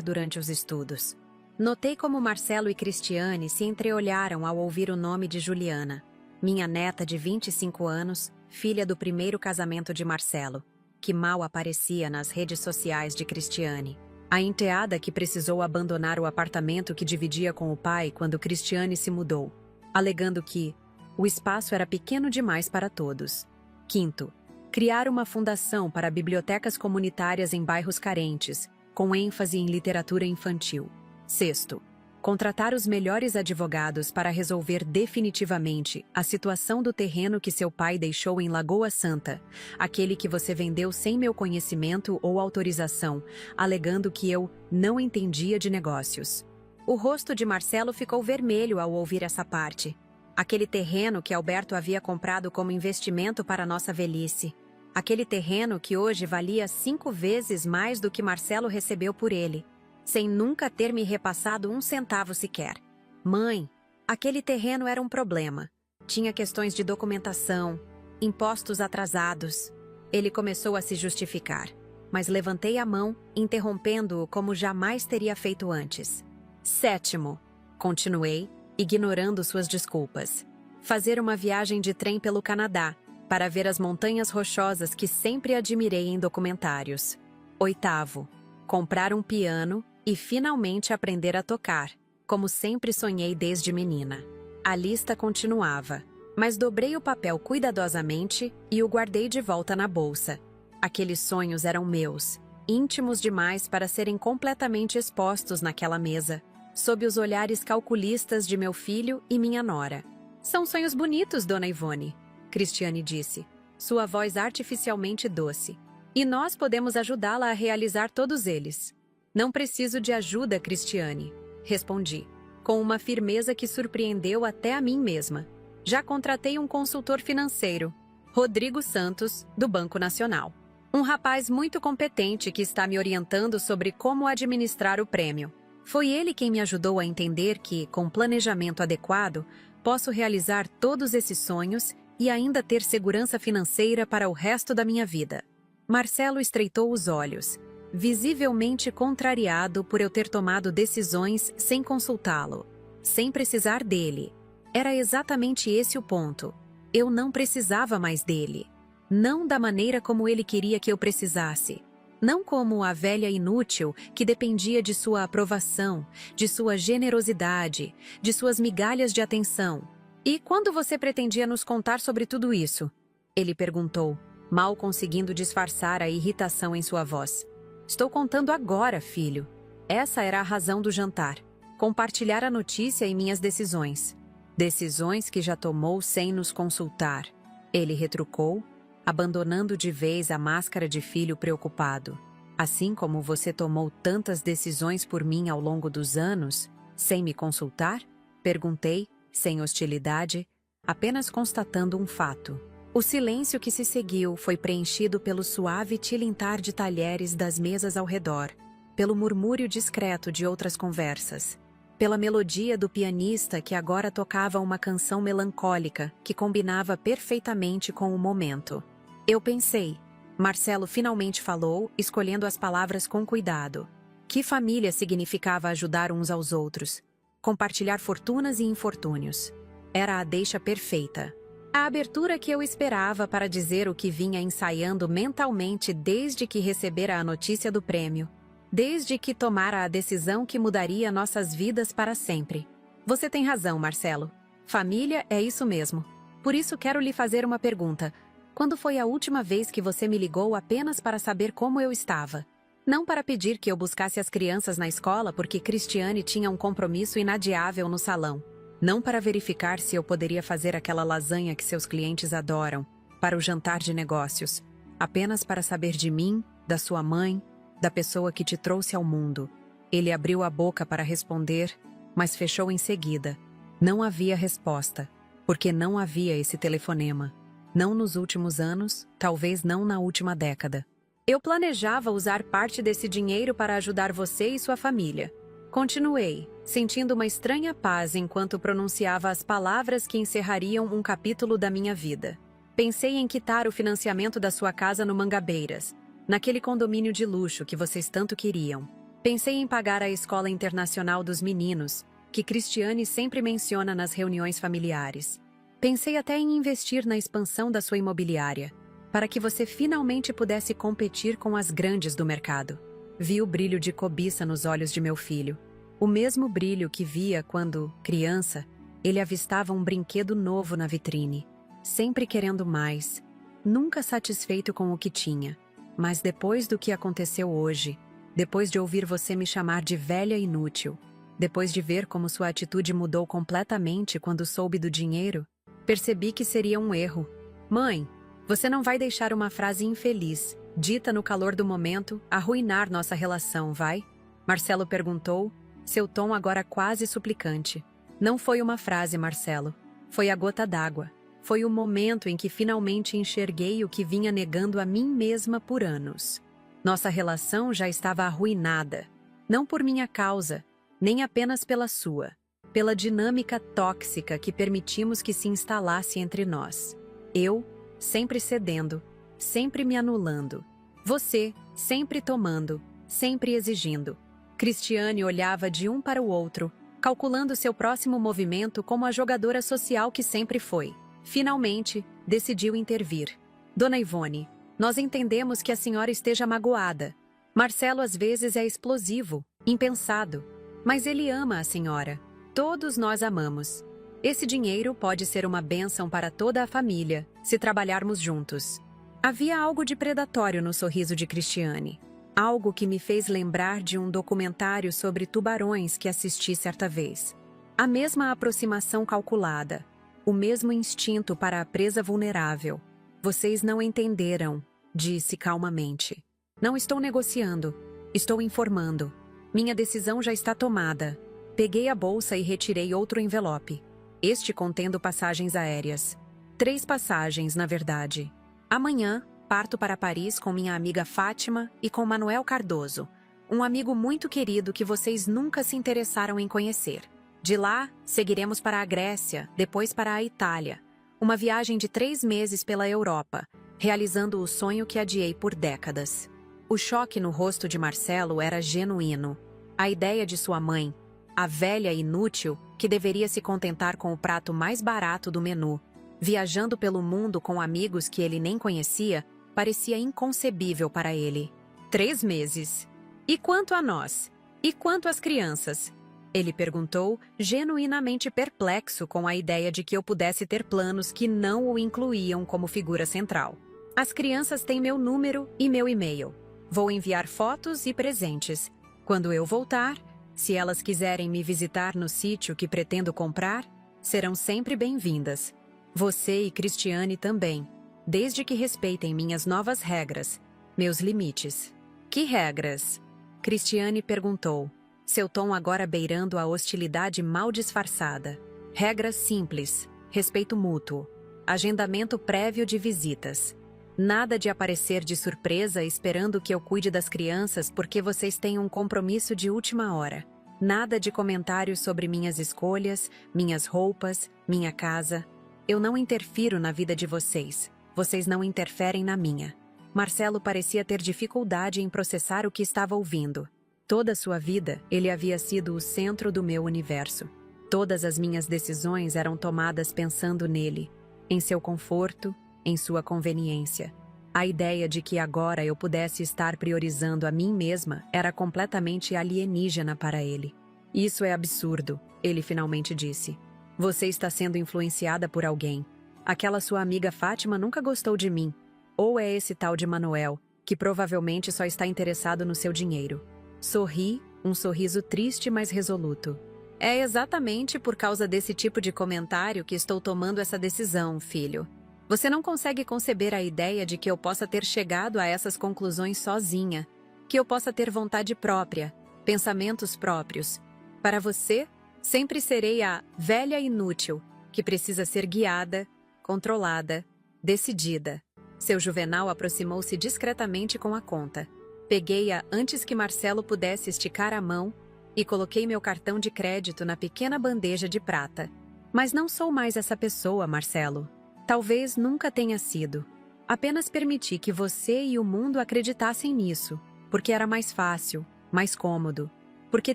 durante os estudos. Notei como Marcelo e Cristiane se entreolharam ao ouvir o nome de Juliana, minha neta de 25 anos, filha do primeiro casamento de Marcelo, que mal aparecia nas redes sociais de Cristiane. A enteada que precisou abandonar o apartamento que dividia com o pai quando Cristiane se mudou, alegando que o espaço era pequeno demais para todos. Quinto, criar uma fundação para bibliotecas comunitárias em bairros carentes, com ênfase em literatura infantil. Sexto, contratar os melhores advogados para resolver definitivamente a situação do terreno que seu pai deixou em Lagoa Santa, aquele que você vendeu sem meu conhecimento ou autorização, alegando que eu não entendia de negócios. O rosto de Marcelo ficou vermelho ao ouvir essa parte. Aquele terreno que Alberto havia comprado como investimento para nossa velhice. Aquele terreno que hoje valia 5 vezes mais do que Marcelo recebeu por ele, sem nunca ter me repassado um centavo sequer. Mãe, aquele terreno era um problema. Tinha questões de documentação, impostos atrasados. Ele começou a se justificar, mas levantei a mão, interrompendo-o como jamais teria feito antes. Sétimo, continuei, ignorando suas desculpas. Fazer uma viagem de trem pelo Canadá, para ver as montanhas rochosas que sempre admirei em documentários. Oitavo, comprar um piano e finalmente aprender a tocar, como sempre sonhei desde menina. A lista continuava, mas dobrei o papel cuidadosamente e o guardei de volta na bolsa. Aqueles sonhos eram meus, íntimos demais para serem completamente expostos naquela mesa, sob os olhares calculistas de meu filho e minha nora. São sonhos bonitos, Dona Ivone, Cristiane disse, sua voz artificialmente doce. E nós podemos ajudá-la a realizar todos eles. Não preciso de ajuda, Cristiane, respondi, com uma firmeza que surpreendeu até a mim mesma. Já contratei um consultor financeiro, Rodrigo Santos, do Banco Nacional. Um rapaz muito competente que está me orientando sobre como administrar o prêmio. Foi ele quem me ajudou a entender que, com planejamento adequado, posso realizar todos esses sonhos e ainda ter segurança financeira para o resto da minha vida. Marcelo estreitou os olhos, visivelmente contrariado por eu ter tomado decisões sem consultá-lo, sem precisar dele. Era exatamente esse o ponto. Eu não precisava mais dele. Não da maneira como ele queria que eu precisasse. Não como a velha inútil que dependia de sua aprovação, de sua generosidade, de suas migalhas de atenção. E quando você pretendia nos contar sobre tudo isso? Ele perguntou, mal conseguindo disfarçar a irritação em sua voz. Estou contando agora, filho. Essa era a razão do jantar. Compartilhar a notícia e minhas decisões. Decisões que já tomou sem nos consultar. Ele retrucou, abandonando de vez a máscara de filho preocupado. Assim como você tomou tantas decisões por mim ao longo dos anos, sem me consultar? Perguntei, sem hostilidade, apenas constatando um fato. O silêncio que se seguiu foi preenchido pelo suave tilintar de talheres das mesas ao redor, pelo murmúrio discreto de outras conversas, pela melodia do pianista que agora tocava uma canção melancólica que combinava perfeitamente com o momento. Eu pensei. Marcelo finalmente falou, escolhendo as palavras com cuidado. Que família significava ajudar uns aos outros, compartilhar fortunas e infortúnios. Era a deixa perfeita. A abertura que eu esperava para dizer o que vinha ensaiando mentalmente desde que recebera a notícia do prêmio. Desde que tomara a decisão que mudaria nossas vidas para sempre. Você tem razão, Marcelo. Família é isso mesmo. Por isso quero lhe fazer uma pergunta. Quando foi a última vez que você me ligou apenas para saber como eu estava? Não para pedir que eu buscasse as crianças na escola porque Cristiane tinha um compromisso inadiável no salão. Não para verificar se eu poderia fazer aquela lasanha que seus clientes adoram, para o jantar de negócios, apenas para saber de mim, da sua mãe, da pessoa que te trouxe ao mundo. Ele abriu a boca para responder, mas fechou em seguida. Não havia resposta, porque não havia esse telefonema. Não nos últimos anos, talvez não na última década. Eu planejava usar parte desse dinheiro para ajudar você e sua família. Continuei, sentindo uma estranha paz enquanto pronunciava as palavras que encerrariam um capítulo da minha vida. Pensei em quitar o financiamento da sua casa no Mangabeiras, naquele condomínio de luxo que vocês tanto queriam. Pensei em pagar a escola internacional dos meninos, que Cristiane sempre menciona nas reuniões familiares. Pensei até em investir na expansão da sua imobiliária, para que você finalmente pudesse competir com as grandes do mercado. Vi o brilho de cobiça nos olhos de meu filho. O mesmo brilho que via quando, criança, ele avistava um brinquedo novo na vitrine, sempre querendo mais, nunca satisfeito com o que tinha. Mas depois do que aconteceu hoje, depois de ouvir você me chamar de velha inútil, depois de ver como sua atitude mudou completamente quando soube do dinheiro, percebi que seria um erro. Mãe, você não vai deixar uma frase infeliz, dita no calor do momento, arruinar nossa relação, vai? Marcelo perguntou, seu tom agora quase suplicante. Não foi uma frase, Marcelo. Foi a gota d'água. Foi o momento em que finalmente enxerguei o que vinha negando a mim mesma por anos. Nossa relação já estava arruinada. Não por minha causa, nem apenas pela sua. Pela dinâmica tóxica que permitimos que se instalasse entre nós. Eu, sempre cedendo, sempre me anulando. Você, sempre tomando, sempre exigindo. Cristiane olhava de um para o outro, calculando seu próximo movimento como a jogadora social que sempre foi. Finalmente, decidiu intervir. Dona Ivone, nós entendemos que a senhora esteja magoada. Marcelo às vezes é explosivo, impensado. Mas ele ama a senhora. Todos nós amamos. Esse dinheiro pode ser uma bênção para toda a família, se trabalharmos juntos. Havia algo de predatório no sorriso de Cristiane. Algo que me fez lembrar de um documentário sobre tubarões que assisti certa vez. A mesma aproximação calculada. O mesmo instinto para a presa vulnerável. Vocês não entenderam, disse calmamente. Não estou negociando. Estou informando. Minha decisão já está tomada. Peguei a bolsa e retirei outro envelope. Este contendo passagens aéreas. 3 passagens, na verdade. Amanhã, parto para Paris com minha amiga Fátima e com Manuel Cardoso, um amigo muito querido que vocês nunca se interessaram em conhecer. De lá, seguiremos para a Grécia, depois para a Itália. Uma viagem de 3 meses pela Europa, realizando o sonho que adiei por décadas. O choque no rosto de Marcelo era genuíno. A ideia de sua mãe, a velha inútil, que deveria se contentar com o prato mais barato do menu, viajando pelo mundo com amigos que ele nem conhecia, parecia inconcebível para ele. 3 meses. E quanto a nós? E quanto às crianças? Ele perguntou, genuinamente perplexo com a ideia de que eu pudesse ter planos que não o incluíam como figura central. As crianças têm meu número e meu e-mail. Vou enviar fotos e presentes. Quando eu voltar, se elas quiserem me visitar no sítio que pretendo comprar, serão sempre bem-vindas. Você e Cristiane também, desde que respeitem minhas novas regras, meus limites. Que regras? Cristiane perguntou, seu tom agora beirando a hostilidade mal disfarçada. Regras simples, respeito mútuo, agendamento prévio de visitas. Nada de aparecer de surpresa esperando que eu cuide das crianças porque vocês têm um compromisso de última hora. Nada de comentários sobre minhas escolhas, minhas roupas, minha casa. Eu não interfiro na vida de vocês. Vocês não interferem na minha. Marcelo parecia ter dificuldade em processar o que estava ouvindo. Toda sua vida, ele havia sido o centro do meu universo. Todas as minhas decisões eram tomadas pensando nele, em seu conforto, em sua conveniência. A ideia de que agora eu pudesse estar priorizando a mim mesma era completamente alienígena para ele. Isso é absurdo, ele finalmente disse. Você está sendo influenciada por alguém. Aquela sua amiga Fátima nunca gostou de mim. Ou é esse tal de Manuel, que provavelmente só está interessado no seu dinheiro. Sorri, um sorriso triste mas resoluto. É exatamente por causa desse tipo de comentário que estou tomando essa decisão, filho. Você não consegue conceber a ideia de que eu possa ter chegado a essas conclusões sozinha, que eu possa ter vontade própria, pensamentos próprios. Para você, sempre serei a velha inútil, que precisa ser guiada, controlada, decidida. Seu Juvenal aproximou-se discretamente com a conta. Peguei-a antes que Marcelo pudesse esticar a mão e coloquei meu cartão de crédito na pequena bandeja de prata. Mas não sou mais essa pessoa, Marcelo. Talvez nunca tenha sido. Apenas permiti que você e o mundo acreditassem nisso, porque era mais fácil, mais cômodo, porque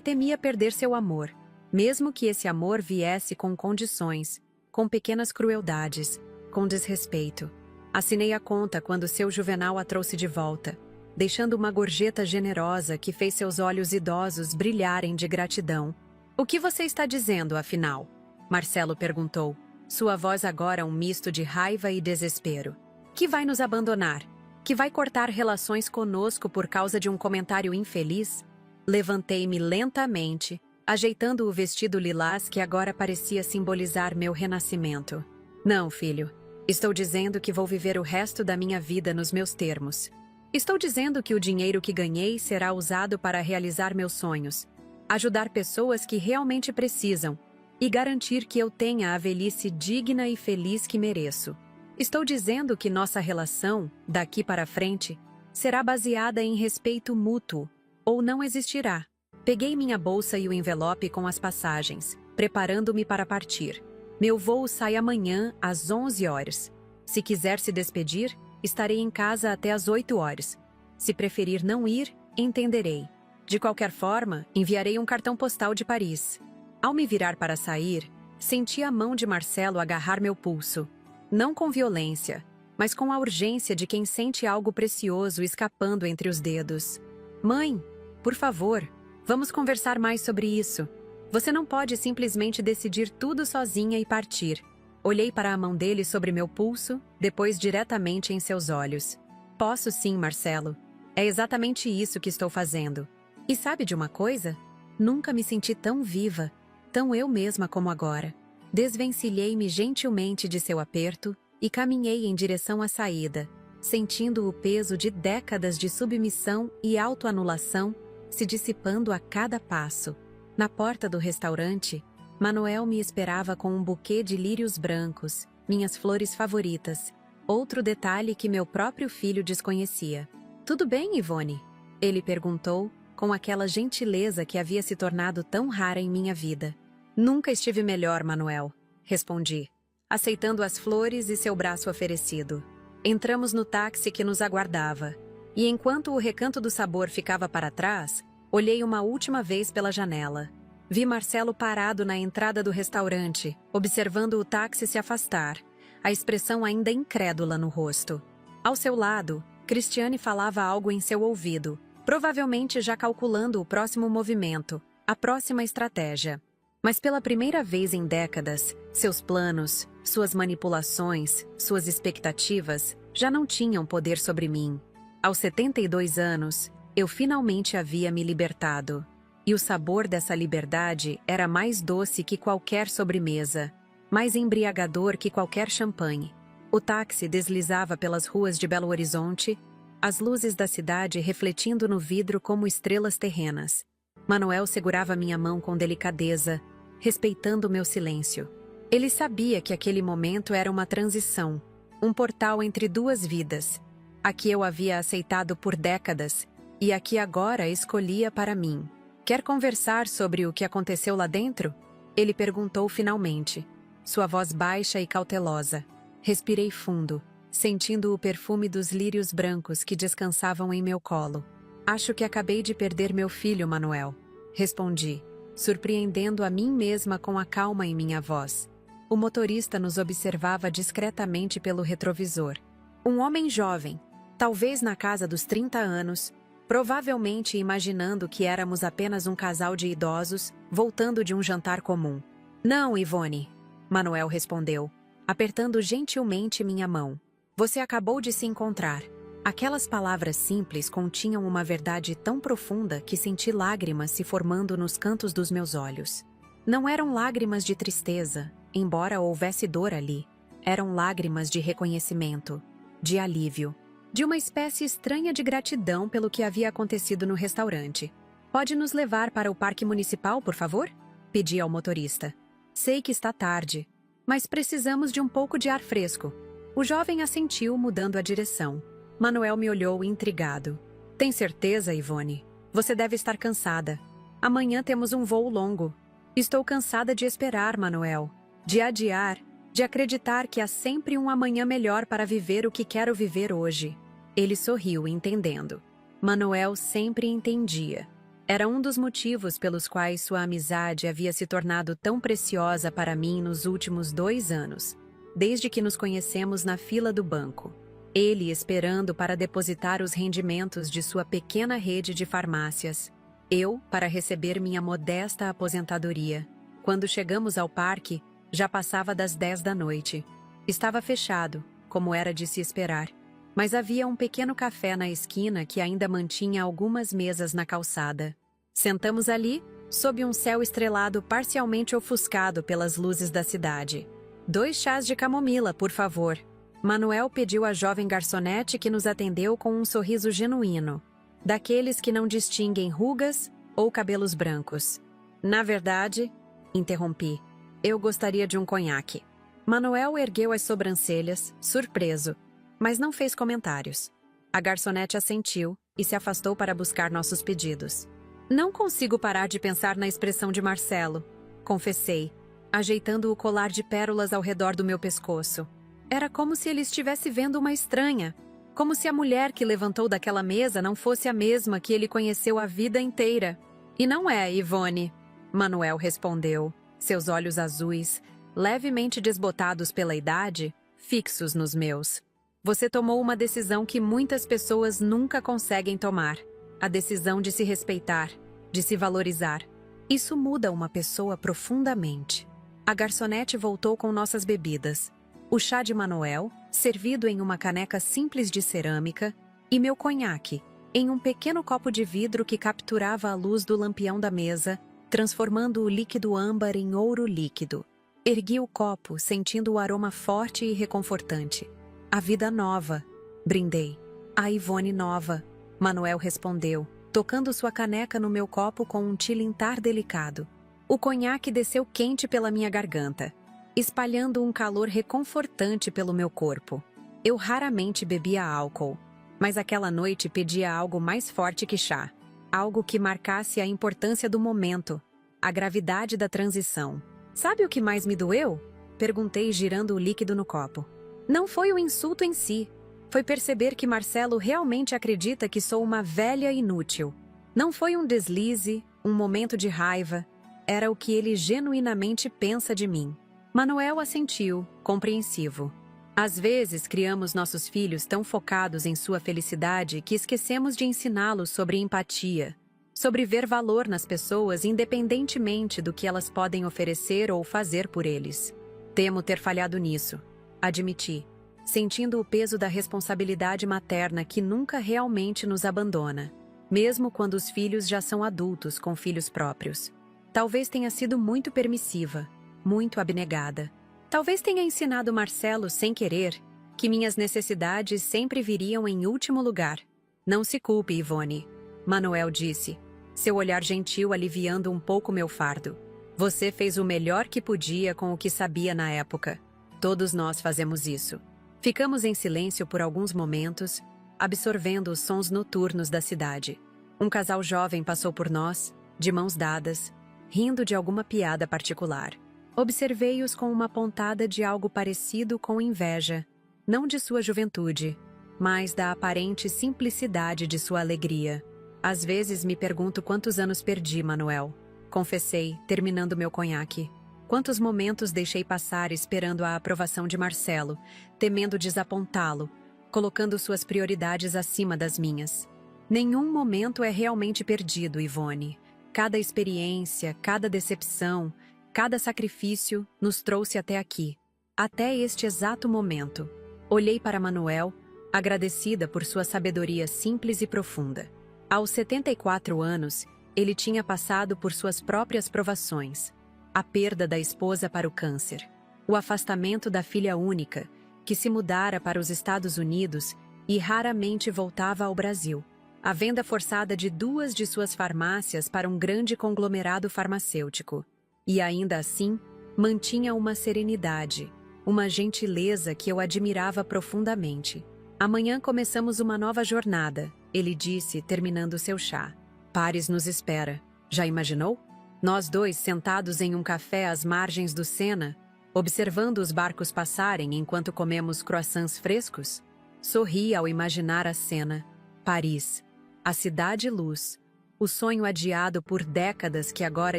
temia perder seu amor, mesmo que esse amor viesse com condições, com pequenas crueldades, com desrespeito. Assinei a conta quando seu Juvenal a trouxe de volta, deixando uma gorjeta generosa que fez seus olhos idosos brilharem de gratidão. O que você está dizendo, afinal? Marcelo perguntou, sua voz agora um misto de raiva e desespero. Que vai nos abandonar? Que vai cortar relações conosco por causa de um comentário infeliz? Levantei-me lentamente, ajeitando o vestido lilás que agora parecia simbolizar meu renascimento. Não, filho. Estou dizendo que vou viver o resto da minha vida nos meus termos. Estou dizendo que o dinheiro que ganhei será usado para realizar meus sonhos, ajudar pessoas que realmente precisam e garantir que eu tenha a velhice digna e feliz que mereço. Estou dizendo que nossa relação, daqui para frente, será baseada em respeito mútuo, ou não existirá. Peguei minha bolsa e o envelope com as passagens, preparando-me para partir. Meu voo sai amanhã às 11 horas. Se quiser se despedir, estarei em casa até às 8 horas. Se preferir não ir, entenderei. De qualquer forma, enviarei um cartão postal de Paris. Ao me virar para sair, senti a mão de Marcelo agarrar meu pulso. Não com violência, mas com a urgência de quem sente algo precioso escapando entre os dedos. Mãe, por favor, vamos conversar mais sobre isso. Você não pode simplesmente decidir tudo sozinha e partir. Olhei para a mão dele sobre meu pulso, depois diretamente em seus olhos. Posso sim, Marcelo. É exatamente isso que estou fazendo. E sabe de uma coisa? Nunca me senti tão viva, tão eu mesma como agora. Desvencilhei-me gentilmente de seu aperto e caminhei em direção à saída, sentindo o peso de décadas de submissão e autoanulação se dissipando a cada passo. Na porta do restaurante, Manuel me esperava com um buquê de lírios brancos, minhas flores favoritas, outro detalhe que meu próprio filho desconhecia. Tudo bem, Ivone? Ele perguntou, com aquela gentileza que havia se tornado tão rara em minha vida. Nunca estive melhor, Manuel, respondi, aceitando as flores e seu braço oferecido. Entramos no táxi que nos aguardava, e enquanto o Recanto do Sabor ficava para trás, olhei uma última vez pela janela. Vi Marcelo parado na entrada do restaurante, observando o táxi se afastar, a expressão ainda incrédula no rosto. Ao seu lado, Cristiane falava algo em seu ouvido, provavelmente já calculando o próximo movimento, a próxima estratégia. Mas pela primeira vez em décadas, seus planos, suas manipulações, suas expectativas já não tinham poder sobre mim. Aos 72 anos, eu finalmente havia me libertado. E o sabor dessa liberdade era mais doce que qualquer sobremesa, mais embriagador que qualquer champanhe. O táxi deslizava pelas ruas de Belo Horizonte, as luzes da cidade refletindo no vidro como estrelas terrenas. Manuel segurava minha mão com delicadeza, respeitando meu silêncio. Ele sabia que aquele momento era uma transição, um portal entre duas vidas, a que eu havia aceitado por décadas e a que agora escolhia para mim. Quer conversar sobre o que aconteceu lá dentro? Ele perguntou finalmente, sua voz baixa e cautelosa. Respirei fundo, sentindo o perfume dos lírios brancos que descansavam em meu colo. Acho que acabei de perder meu filho, Manuel, respondi, surpreendendo a mim mesma com a calma em minha voz. O motorista nos observava discretamente pelo retrovisor. Um homem jovem, talvez na casa dos 30 anos, provavelmente imaginando que éramos apenas um casal de idosos, voltando de um jantar comum. Não, Ivone, Manuel respondeu, apertando gentilmente minha mão. Você acabou de se encontrar. Aquelas palavras simples continham uma verdade tão profunda que senti lágrimas se formando nos cantos dos meus olhos. Não eram lágrimas de tristeza, embora houvesse dor ali. Eram lágrimas de reconhecimento, de alívio, de uma espécie estranha de gratidão pelo que havia acontecido no restaurante. Pode nos levar para o parque municipal, por favor? Pedi ao motorista. Sei que está tarde, mas precisamos de um pouco de ar fresco. O jovem assentiu, mudando a direção. Manuel me olhou intrigado. Tem certeza, Ivone? Você deve estar cansada. Amanhã temos um voo longo. Estou cansada de esperar, Manuel. De adiar, de acreditar que há sempre um amanhã melhor para viver o que quero viver hoje. Ele sorriu, entendendo. Manuel sempre entendia. Era um dos motivos pelos quais sua amizade havia se tornado tão preciosa para mim nos últimos 2 anos, desde que nos conhecemos na fila do banco. Ele esperando para depositar os rendimentos de sua pequena rede de farmácias. Eu para receber minha modesta aposentadoria. Quando chegamos ao parque, já passava das 10 da noite. Estava fechado, como era de se esperar. Mas havia um pequeno café na esquina que ainda mantinha algumas mesas na calçada. Sentamos ali, sob um céu estrelado parcialmente ofuscado pelas luzes da cidade. 2 chás de camomila, por favor. Manuel pediu à jovem garçonete que nos atendeu com um sorriso genuíno, daqueles que não distinguem rugas ou cabelos brancos. Na verdade, interrompi, eu gostaria de um conhaque. Manuel ergueu as sobrancelhas, surpreso, mas não fez comentários. A garçonete assentiu e se afastou para buscar nossos pedidos. Não consigo parar de pensar na expressão de Marcelo, confessei, ajeitando o colar de pérolas ao redor do meu pescoço. Era como se ele estivesse vendo uma estranha, como se a mulher que levantou daquela mesa não fosse a mesma que ele conheceu a vida inteira. E não é, Ivone, Manuel respondeu, seus olhos azuis, levemente desbotados pela idade, fixos nos meus. Você tomou uma decisão que muitas pessoas nunca conseguem tomar. A decisão de se respeitar, de se valorizar. Isso muda uma pessoa profundamente. A garçonete voltou com nossas bebidas. O chá de Manuel, servido em uma caneca simples de cerâmica, e meu conhaque, em um pequeno copo de vidro que capturava a luz do lampião da mesa, transformando o líquido âmbar em ouro líquido. Ergui o copo, sentindo o aroma forte e reconfortante. A vida nova, brindei. A Ivone nova, Manuel respondeu, tocando sua caneca no meu copo com um tilintar delicado. O conhaque desceu quente pela minha garganta, espalhando um calor reconfortante pelo meu corpo. Eu raramente bebia álcool, mas aquela noite pedia algo mais forte que chá. Algo que marcasse a importância do momento, a gravidade da transição. Sabe o que mais me doeu? Perguntei, girando o líquido no copo. Não foi o insulto em si. Foi perceber que Marcelo realmente acredita que sou uma velha inútil. Não foi um deslize, um momento de raiva. Era o que ele genuinamente pensa de mim. Manuel assentiu, compreensivo. Às vezes criamos nossos filhos tão focados em sua felicidade que esquecemos de ensiná-los sobre empatia, sobre ver valor nas pessoas independentemente do que elas podem oferecer ou fazer por eles. Temo ter falhado nisso. Admiti, sentindo o peso da responsabilidade materna que nunca realmente nos abandona, mesmo quando os filhos já são adultos com filhos próprios. Talvez tenha sido muito permissiva, muito abnegada. Talvez tenha ensinado Marcelo, sem querer, que minhas necessidades sempre viriam em último lugar. Não se culpe, Ivone, Manuel disse, seu olhar gentil aliviando um pouco meu fardo. Você fez o melhor que podia com o que sabia na época. Todos nós fazemos isso. Ficamos em silêncio por alguns momentos, absorvendo os sons noturnos da cidade. Um casal jovem passou por nós, de mãos dadas, rindo de alguma piada particular. Observei-os com uma pontada de algo parecido com inveja, não de sua juventude, mas da aparente simplicidade de sua alegria. Às vezes me pergunto quantos anos perdi, Manuel. Confessei, terminando meu conhaque. Quantos momentos deixei passar esperando a aprovação de Marcelo, temendo desapontá-lo, colocando suas prioridades acima das minhas. Nenhum momento é realmente perdido, Ivone. Cada experiência, cada decepção, cada sacrifício nos trouxe até aqui, até este exato momento. Olhei para Manuel, agradecida por sua sabedoria simples e profunda. Aos 74 anos, ele tinha passado por suas próprias provações. a perda da esposa para o câncer, o afastamento da filha única, que se mudara para os Estados Unidos e raramente voltava ao Brasil, a venda forçada de 2 de suas farmácias para um grande conglomerado farmacêutico. E ainda assim, mantinha uma serenidade, uma gentileza que eu admirava profundamente. Amanhã começamos uma nova jornada, ele disse, terminando seu chá. Paris nos espera. Já imaginou? Nós dois sentados em um café às margens do Sena, observando os barcos passarem enquanto comemos croissants frescos? Sorri ao imaginar a cena. Paris, a cidade-luz, o sonho adiado por décadas que agora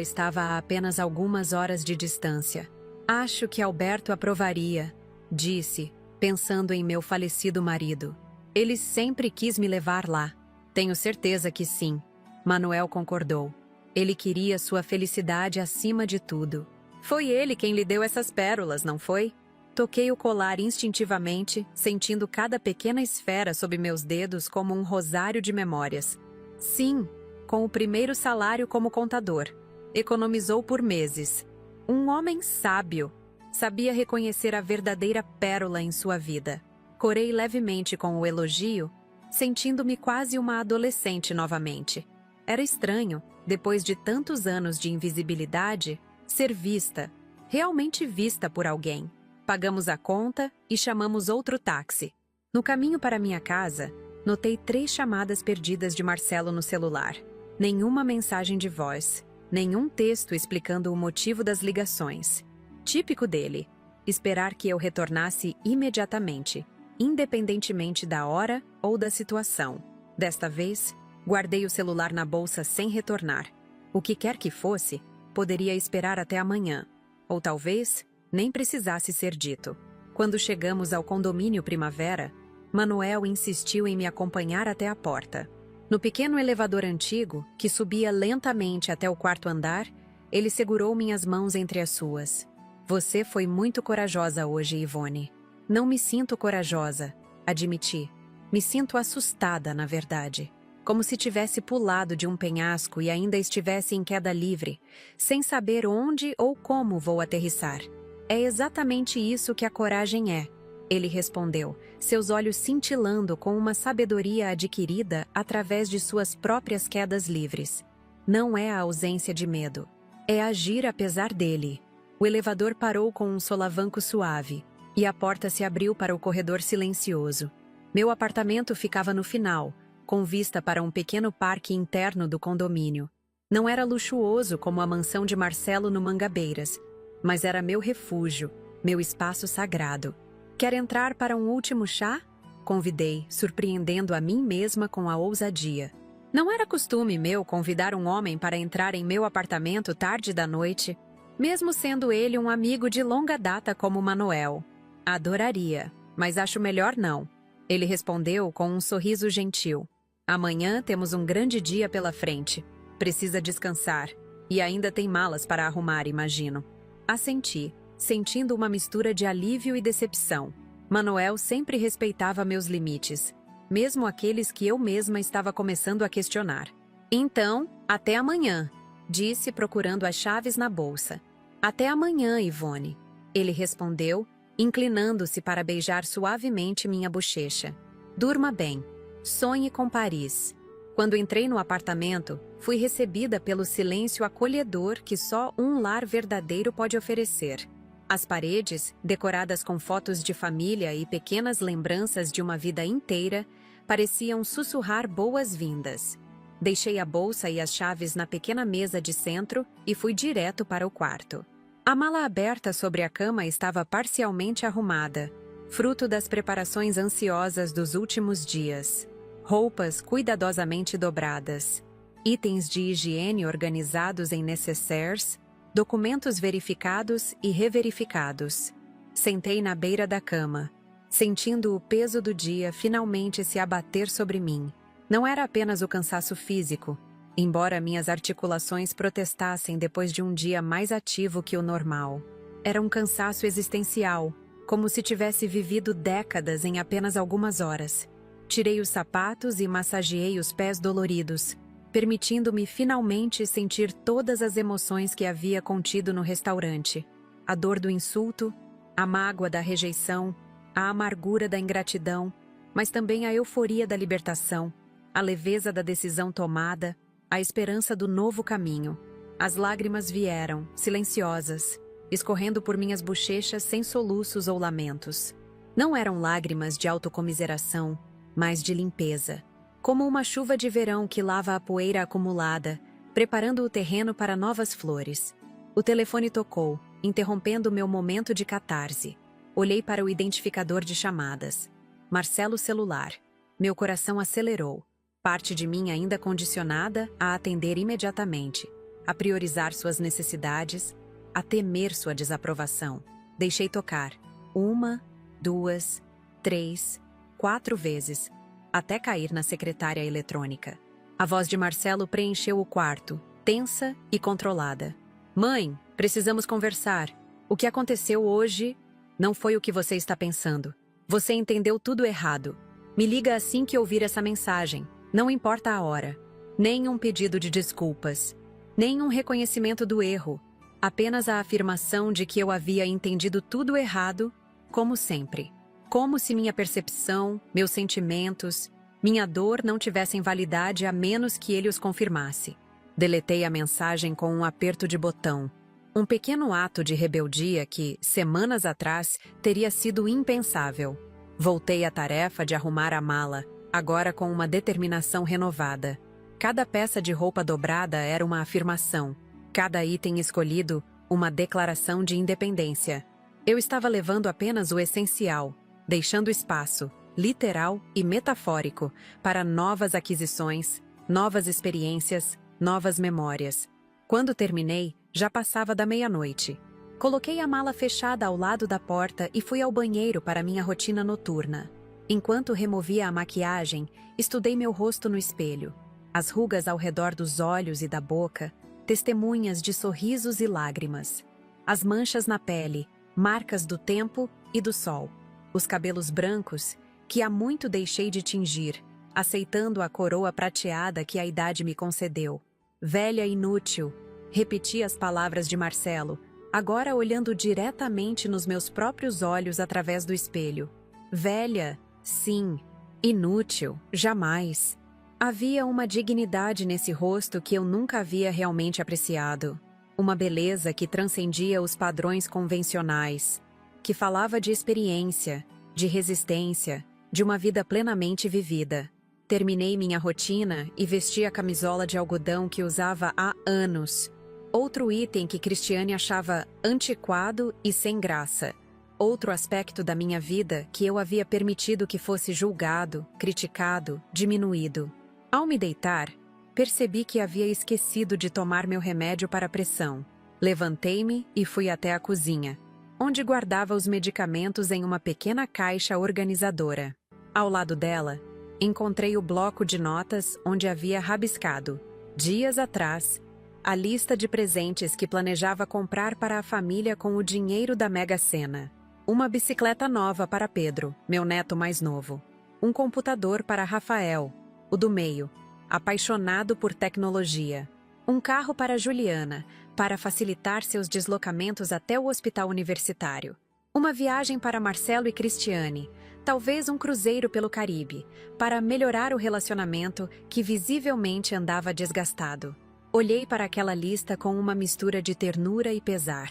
estava a apenas algumas horas de distância. Acho que Alberto aprovaria, disse, pensando em meu falecido marido. Ele sempre quis me levar lá. Tenho certeza que sim. Manuel concordou. Ele queria sua felicidade acima de tudo. Foi ele quem lhe deu essas pérolas, não foi? Toquei o colar instintivamente, sentindo cada pequena esfera sob meus dedos como um rosário de memórias. Sim, com o primeiro salário como contador. Economizou por meses. Um homem sábio. Sabia reconhecer a verdadeira pérola em sua vida. Corei levemente com o elogio, sentindo-me quase uma adolescente novamente. Era estranho, depois de tantos anos de invisibilidade, ser vista, realmente vista por alguém. Pagamos a conta e chamamos outro táxi. No caminho para minha casa, notei 3 chamadas perdidas de Marcelo no celular. Nenhuma mensagem de voz, nenhum texto explicando o motivo das ligações. Típico dele, esperar que eu retornasse imediatamente, independentemente da hora ou da situação. Desta vez, guardei o celular na bolsa sem retornar. O que quer que fosse, poderia esperar até amanhã. Ou talvez, nem precisasse ser dito. Quando chegamos ao condomínio Primavera, Manuel insistiu em me acompanhar até a porta. No pequeno elevador antigo, que subia lentamente até o 4º andar, ele segurou minhas mãos entre as suas. Você foi muito corajosa hoje, Ivone. Não me sinto corajosa, admiti. Me sinto assustada, na verdade. Como se tivesse pulado de um penhasco e ainda estivesse em queda livre, sem saber onde ou como vou aterrissar. É exatamente isso que a coragem é, ele respondeu, seus olhos cintilando com uma sabedoria adquirida através de suas próprias quedas livres. Não é a ausência de medo. É agir apesar dele. O elevador parou com um solavanco suave, e a porta se abriu para o corredor silencioso. Meu apartamento ficava no final, com vista para um pequeno parque interno do condomínio. Não era luxuoso como a mansão de Marcelo no Mangabeiras, mas era meu refúgio, meu espaço sagrado. Quer entrar para um último chá? Convidei, surpreendendo a mim mesma com a ousadia. Não era costume meu convidar um homem para entrar em meu apartamento tarde da noite, mesmo sendo ele um amigo de longa data como Manuel. Adoraria, mas acho melhor não. Ele respondeu com um sorriso gentil. Amanhã temos um grande dia pela frente. Precisa descansar. E ainda tem malas para arrumar, imagino. Assenti, sentindo uma mistura de alívio e decepção. Manuel sempre respeitava meus limites, mesmo aqueles que eu mesma estava começando a questionar. Então, até amanhã, disse procurando as chaves na bolsa. Até amanhã, Ivone. Ele respondeu, inclinando-se para beijar suavemente minha bochecha. Durma bem. Sonhe com Paris. Quando entrei no apartamento, fui recebida pelo silêncio acolhedor que só um lar verdadeiro pode oferecer. As paredes, decoradas com fotos de família e pequenas lembranças de uma vida inteira, pareciam sussurrar boas-vindas. Deixei a bolsa e as chaves na pequena mesa de centro e fui direto para o quarto. A mala aberta sobre a cama estava parcialmente arrumada, fruto das preparações ansiosas dos últimos dias. Roupas cuidadosamente dobradas, itens de higiene organizados em nécessaires, documentos verificados e reverificados. Sentei na beira da cama, sentindo o peso do dia finalmente se abater sobre mim. Não era apenas o cansaço físico, embora minhas articulações protestassem depois de um dia mais ativo que o normal. Era um cansaço existencial, como se tivesse vivido décadas em apenas algumas horas. Tirei os sapatos e massageei os pés doloridos. permitindo-me finalmente sentir todas as emoções que havia contido no restaurante: a dor do insulto, a mágoa da rejeição, a amargura da ingratidão, mas também a euforia da libertação, a leveza da decisão tomada, a esperança do novo caminho. As lágrimas vieram, silenciosas, escorrendo por minhas bochechas sem soluços ou lamentos. Não eram lágrimas de autocomiseração, mas de limpeza, como uma chuva de verão que lava a poeira acumulada, preparando o terreno para novas flores. O telefone tocou, interrompendo meu momento de catarse. Olhei para o identificador de chamadas. Marcelo celular. Meu coração acelerou. Parte de mim ainda condicionada a atender imediatamente, a priorizar suas necessidades, a temer sua desaprovação. Deixei tocar. 1, 2, 3, 4 vezes, até cair na secretária eletrônica. A voz de Marcelo preencheu o quarto, tensa e controlada. Mãe, precisamos conversar. O que aconteceu hoje não foi o que você está pensando. Você entendeu tudo errado. Me liga assim que ouvir essa mensagem. Não importa a hora. Nem um pedido de desculpas. Nem um reconhecimento do erro. Apenas a afirmação de que eu havia entendido tudo errado, como sempre. Como se minha percepção, meus sentimentos, minha dor não tivessem validade a menos que ele os confirmasse. Deletei a mensagem com um aperto de botão. Um pequeno ato de rebeldia que, semanas atrás, teria sido impensável. Voltei à tarefa de arrumar a mala, agora com uma determinação renovada. Cada peça de roupa dobrada era uma afirmação. Cada item escolhido, uma declaração de independência. Eu estava levando apenas o essencial, deixando espaço, literal e metafórico, para novas aquisições, novas experiências, novas memórias. Quando terminei, já passava da meia-noite. Coloquei a mala fechada ao lado da porta e fui ao banheiro para minha rotina noturna. Enquanto removia a maquiagem, estudei meu rosto no espelho. As rugas ao redor dos olhos e da boca, testemunhas de sorrisos e lágrimas. As manchas na pele, marcas do tempo e do sol. Os cabelos brancos, que há muito deixei de tingir, aceitando a coroa prateada que a idade me concedeu. Velha inútil, repeti as palavras de Marcelo, agora olhando diretamente nos meus próprios olhos através do espelho. Velha, sim. Inútil, jamais. Havia uma dignidade nesse rosto que eu nunca havia realmente apreciado. Uma beleza que transcendia os padrões convencionais, que falava de experiência, de resistência, de uma vida plenamente vivida. Terminei minha rotina e vesti a camisola de algodão que usava há anos. Outro item que Cristiane achava antiquado e sem graça. Outro aspecto da minha vida que eu havia permitido que fosse julgado, criticado, diminuído. Ao me deitar, percebi que havia esquecido de tomar meu remédio para a pressão. Levantei-me e fui até a cozinha, onde guardava os medicamentos em uma pequena caixa organizadora. Ao lado dela, encontrei o bloco de notas onde havia rabiscado, dias atrás, a lista de presentes que planejava comprar para a família com o dinheiro da Mega Sena. Uma bicicleta nova para Pedro, meu neto mais novo. Um computador para Rafael, o do meio, apaixonado por tecnologia. Um carro para Juliana, para facilitar seus deslocamentos até o hospital universitário. Uma viagem para Marcelo e Cristiane, talvez um cruzeiro pelo Caribe, para melhorar o relacionamento que visivelmente andava desgastado. Olhei para aquela lista com uma mistura de ternura e pesar.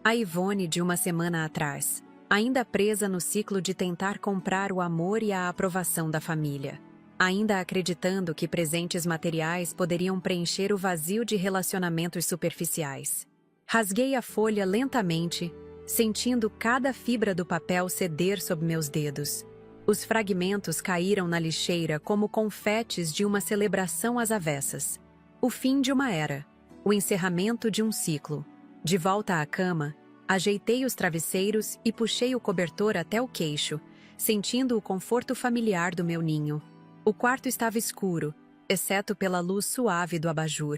A Ivone de uma semana atrás, ainda presa no ciclo de tentar comprar o amor e a aprovação da família. Ainda acreditando que presentes materiais poderiam preencher o vazio de relacionamentos superficiais. Rasguei a folha lentamente, sentindo cada fibra do papel ceder sob meus dedos. Os fragmentos caíram na lixeira como confetes de uma celebração às avessas. O fim de uma era, o encerramento de um ciclo. De volta à cama, ajeitei os travesseiros e puxei o cobertor até o queixo, sentindo o conforto familiar do meu ninho. O quarto estava escuro, exceto pela luz suave do abajur,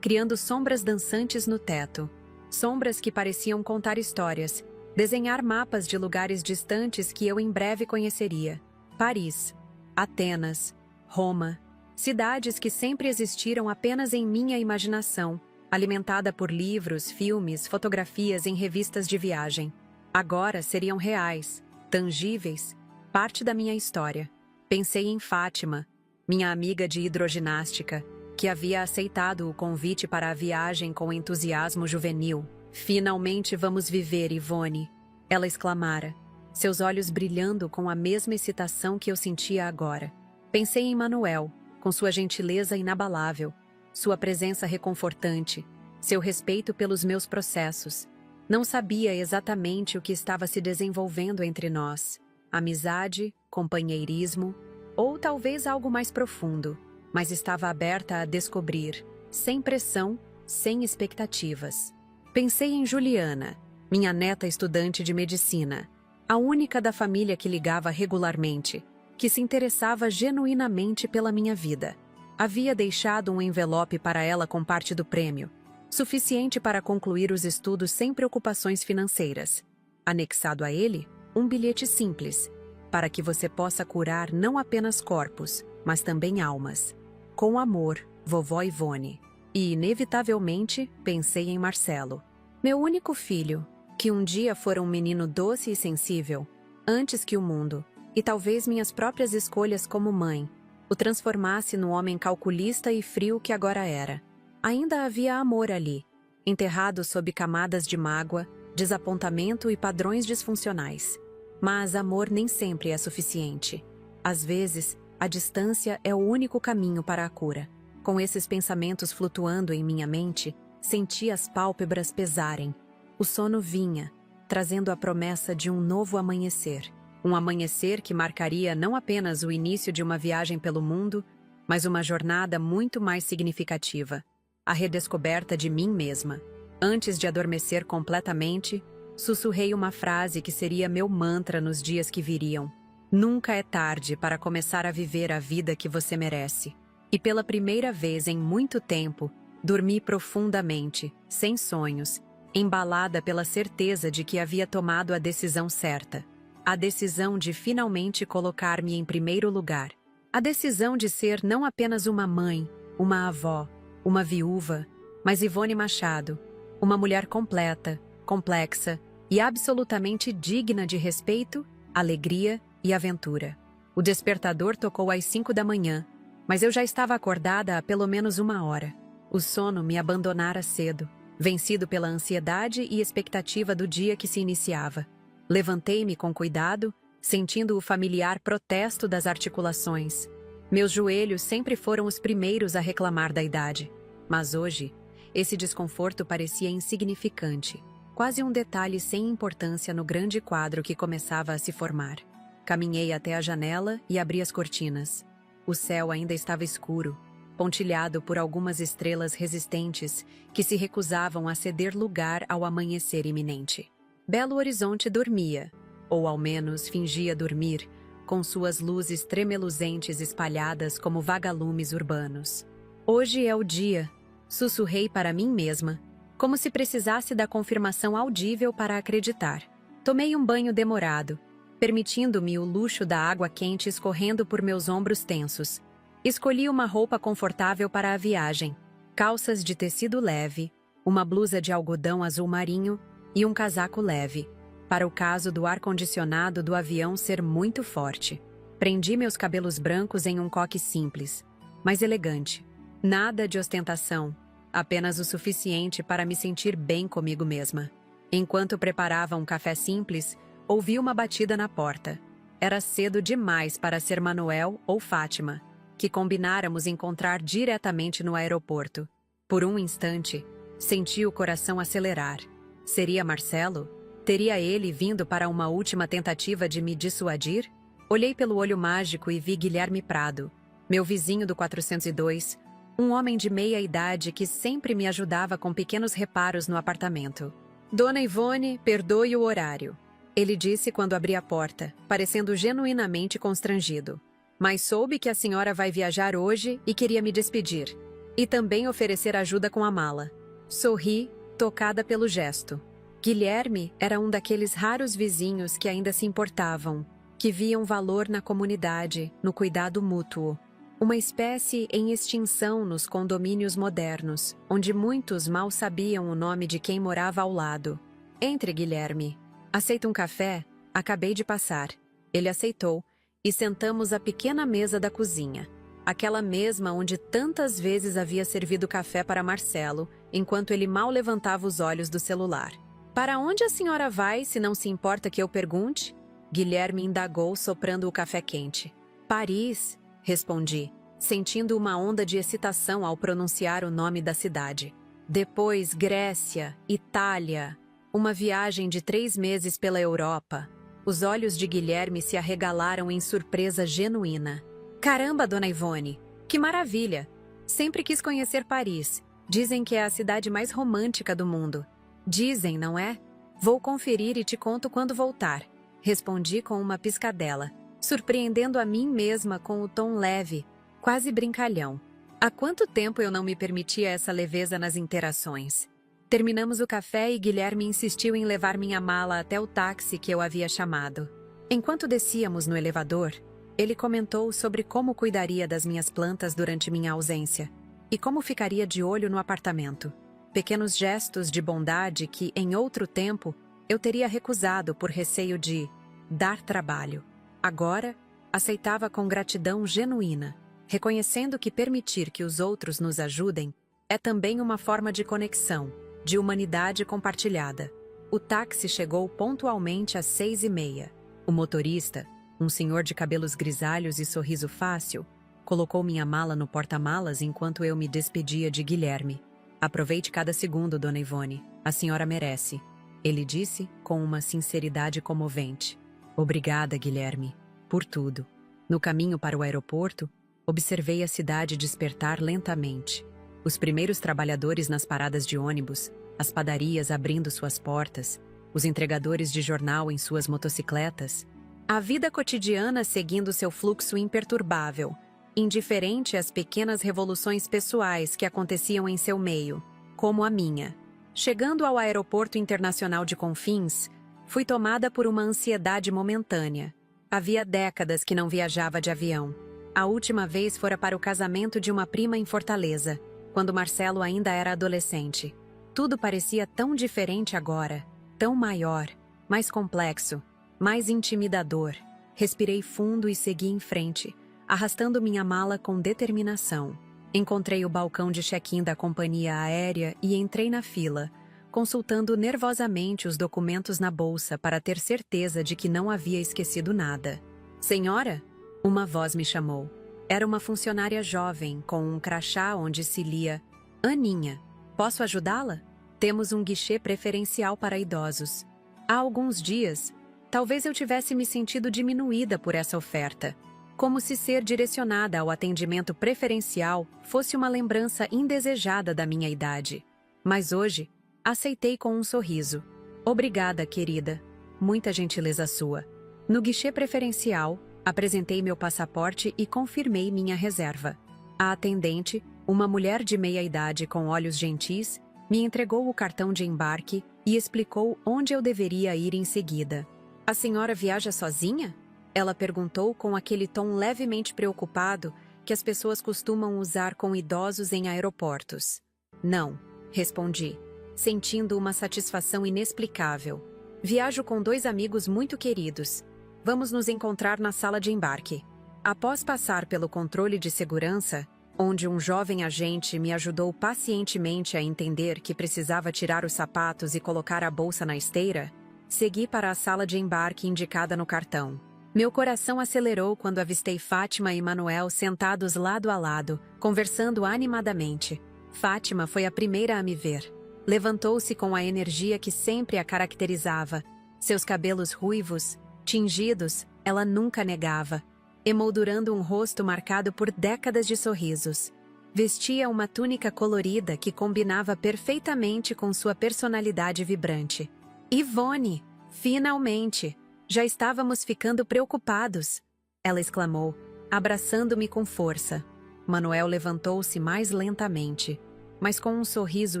criando sombras dançantes no teto. Sombras que pareciam contar histórias, desenhar mapas de lugares distantes que eu em breve conheceria. Paris, Atenas, Roma, Cidades que sempre existiram apenas em minha imaginação, alimentada por livros, filmes, fotografias em revistas de viagem. Agora seriam reais, tangíveis, parte da minha história. Pensei em Fátima, minha amiga de hidroginástica, que havia aceitado o convite para a viagem com entusiasmo juvenil. Finalmente vamos viver, Ivone, ela exclamara, seus olhos brilhando com a mesma excitação que eu sentia agora. Pensei em Manuel, com sua gentileza inabalável, sua presença reconfortante, seu respeito pelos meus processos. Não sabia exatamente o que estava se desenvolvendo entre nós. Amizade, companheirismo, ou talvez algo mais profundo, mas estava aberta a descobrir, sem pressão, sem expectativas. Pensei em Juliana, minha neta estudante de medicina, a única da família que ligava regularmente, que se interessava genuinamente pela minha vida. Havia deixado um envelope para ela com parte do prêmio, suficiente para concluir os estudos sem preocupações financeiras. Anexado a ele, um bilhete simples, para que você possa curar não apenas corpos, mas também almas. Com amor, vovó Ivone. E, inevitavelmente, pensei em Marcelo, meu único filho, que um dia fora um menino doce e sensível, antes que o mundo, e talvez minhas próprias escolhas como mãe, o transformasse no homem calculista e frio que agora era. Ainda havia amor ali, enterrado sob camadas de mágoa, desapontamento e padrões disfuncionais. Mas amor nem sempre é suficiente. Às vezes, a distância é o único caminho para a cura. Com esses pensamentos flutuando em minha mente, senti as pálpebras pesarem. O sono vinha, trazendo a promessa de um novo amanhecer. Um amanhecer que marcaria não apenas o início de uma viagem pelo mundo, mas uma jornada muito mais significativa. A redescoberta de mim mesma. Antes de adormecer completamente, sussurrei uma frase que seria meu mantra nos dias que viriam. Nunca é tarde para começar a viver a vida que você merece. E pela primeira vez em muito tempo, dormi profundamente, sem sonhos, embalada pela certeza de que havia tomado a decisão certa. A decisão de finalmente colocar-me em primeiro lugar. A decisão de ser não apenas uma mãe, uma avó, uma viúva, mas Ivone Machado, uma mulher completa, complexa e absolutamente digna de respeito, alegria e aventura. O despertador tocou às 5 da manhã, mas eu já estava acordada há pelo menos 1 hora. O sono me abandonara cedo, vencido pela ansiedade e expectativa do dia que se iniciava. Levantei-me com cuidado, sentindo o familiar protesto das articulações. Meus joelhos sempre foram os primeiros a reclamar da idade. Mas hoje, esse desconforto parecia insignificante, quase um detalhe sem importância no grande quadro que começava a se formar. Caminhei até a janela e abri as cortinas. O céu ainda estava escuro, pontilhado por algumas estrelas resistentes que se recusavam a ceder lugar ao amanhecer iminente. Belo Horizonte dormia, ou ao menos fingia dormir, com suas luzes tremeluzentes espalhadas como vagalumes urbanos. Hoje é o dia, sussurrei para mim mesma, como se precisasse da confirmação audível para acreditar. Tomei um banho demorado, permitindo-me o luxo da água quente escorrendo por meus ombros tensos. Escolhi uma roupa confortável para a viagem, calças de tecido leve, uma blusa de algodão azul marinho e um casaco leve, para o caso do ar-condicionado do avião ser muito forte. Prendi meus cabelos brancos em um coque simples, mas elegante. Nada de ostentação, apenas o suficiente para me sentir bem comigo mesma. Enquanto preparava um café simples, ouvi uma batida na porta. Era cedo demais para ser Manuel ou Fátima, que combináramos encontrar diretamente no aeroporto. Por um instante, senti o coração acelerar. Seria Marcelo? Teria ele vindo para uma última tentativa de me dissuadir? Olhei pelo olho mágico e vi Guilherme Prado, meu vizinho do 402, um homem de meia idade que sempre me ajudava com pequenos reparos no apartamento. Dona Ivone, perdoe o horário, ele disse quando abri a porta, parecendo genuinamente constrangido. Mas soube que a senhora vai viajar hoje e queria me despedir. E também oferecer ajuda com a mala. Sorri, tocada pelo gesto. Guilherme era um daqueles raros vizinhos que ainda se importavam, que viam valor na comunidade, no cuidado mútuo. Uma espécie em extinção nos condomínios modernos, onde muitos mal sabiam o nome de quem morava ao lado. Entre, Guilherme. Aceita um café? Acabei de passar. Ele aceitou, e sentamos à pequena mesa da cozinha. Aquela mesma onde tantas vezes havia servido café para Marcelo, enquanto ele mal levantava os olhos do celular. Para onde a senhora vai, se não se importa que eu pergunte? Guilherme indagou, soprando o café quente. Paris, respondi, sentindo uma onda de excitação ao pronunciar o nome da cidade. Depois Grécia, Itália, uma viagem de 3 meses pela Europa. Os olhos de Guilherme se arregalaram em surpresa genuína. Caramba, dona Ivone, que maravilha! Sempre quis conhecer Paris. Dizem que é a cidade mais romântica do mundo. Dizem, não é? Vou conferir e te conto quando voltar. Respondi com uma piscadela, surpreendendo a mim mesma com o tom leve, quase brincalhão. Há quanto tempo eu não me permitia essa leveza nas interações? Terminamos o café e Guilherme insistiu em levar minha mala até o táxi que eu havia chamado. Enquanto descíamos no elevador, ele comentou sobre como cuidaria das minhas plantas durante minha ausência e como ficaria de olho no apartamento. Pequenos gestos de bondade que, em outro tempo, eu teria recusado por receio de dar trabalho. Agora, aceitava com gratidão genuína, reconhecendo que permitir que os outros nos ajudem é também uma forma de conexão, de humanidade compartilhada. O táxi chegou pontualmente às 6h30. O motorista, um senhor de cabelos grisalhos e sorriso fácil, colocou minha mala no porta-malas enquanto eu me despedia de Guilherme. Aproveite cada segundo, dona Ivone. A senhora merece. Ele disse com uma sinceridade comovente. Obrigada, Guilherme, por tudo. No caminho para o aeroporto, observei a cidade despertar lentamente. Os primeiros trabalhadores nas paradas de ônibus, as padarias abrindo suas portas, os entregadores de jornal em suas motocicletas. A vida cotidiana seguindo seu fluxo imperturbável, indiferente às pequenas revoluções pessoais que aconteciam em seu meio, como a minha. Chegando ao aeroporto internacional de Confins, fui tomada por uma ansiedade momentânea. Havia décadas que não viajava de avião. A última vez fora para o casamento de uma prima em Fortaleza, quando Marcelo ainda era adolescente. Tudo parecia tão diferente agora, tão maior, mais complexo, mais intimidador. Respirei fundo e segui em frente, arrastando minha mala com determinação. Encontrei o balcão de check-in da companhia aérea e entrei na fila, consultando nervosamente os documentos na bolsa para ter certeza de que não havia esquecido nada. Senhora? Uma voz me chamou. Era uma funcionária jovem, com um crachá onde se lia Aninha. Posso ajudá-la? Temos um guichê preferencial para idosos. Há alguns dias, talvez eu tivesse me sentido diminuída por essa oferta, como se ser direcionada ao atendimento preferencial fosse uma lembrança indesejada da minha idade. Mas hoje, aceitei com um sorriso. Obrigada, querida. Muita gentileza sua. No guichê preferencial, apresentei meu passaporte e confirmei minha reserva. A atendente, uma mulher de meia-idade com olhos gentis, me entregou o cartão de embarque e explicou onde eu deveria ir em seguida. A senhora viaja sozinha? Ela perguntou com aquele tom levemente preocupado que as pessoas costumam usar com idosos em aeroportos. Não, respondi, sentindo uma satisfação inexplicável. Viajo com 2 amigos muito queridos. Vamos nos encontrar na sala de embarque. Após passar pelo controle de segurança, onde um jovem agente me ajudou pacientemente a entender que precisava tirar os sapatos e colocar a bolsa na esteira, segui para a sala de embarque indicada no cartão. Meu coração acelerou quando avistei Fátima e Manuel sentados lado a lado, conversando animadamente. Fátima foi a primeira a me ver. Levantou-se com a energia que sempre a caracterizava. Seus cabelos ruivos, tingidos, ela nunca negava, emoldurando um rosto marcado por décadas de sorrisos. Vestia uma túnica colorida que combinava perfeitamente com sua personalidade vibrante. Ivone! Finalmente! Já estávamos ficando preocupados, ela exclamou, abraçando-me com força. Manuel levantou-se mais lentamente, mas com um sorriso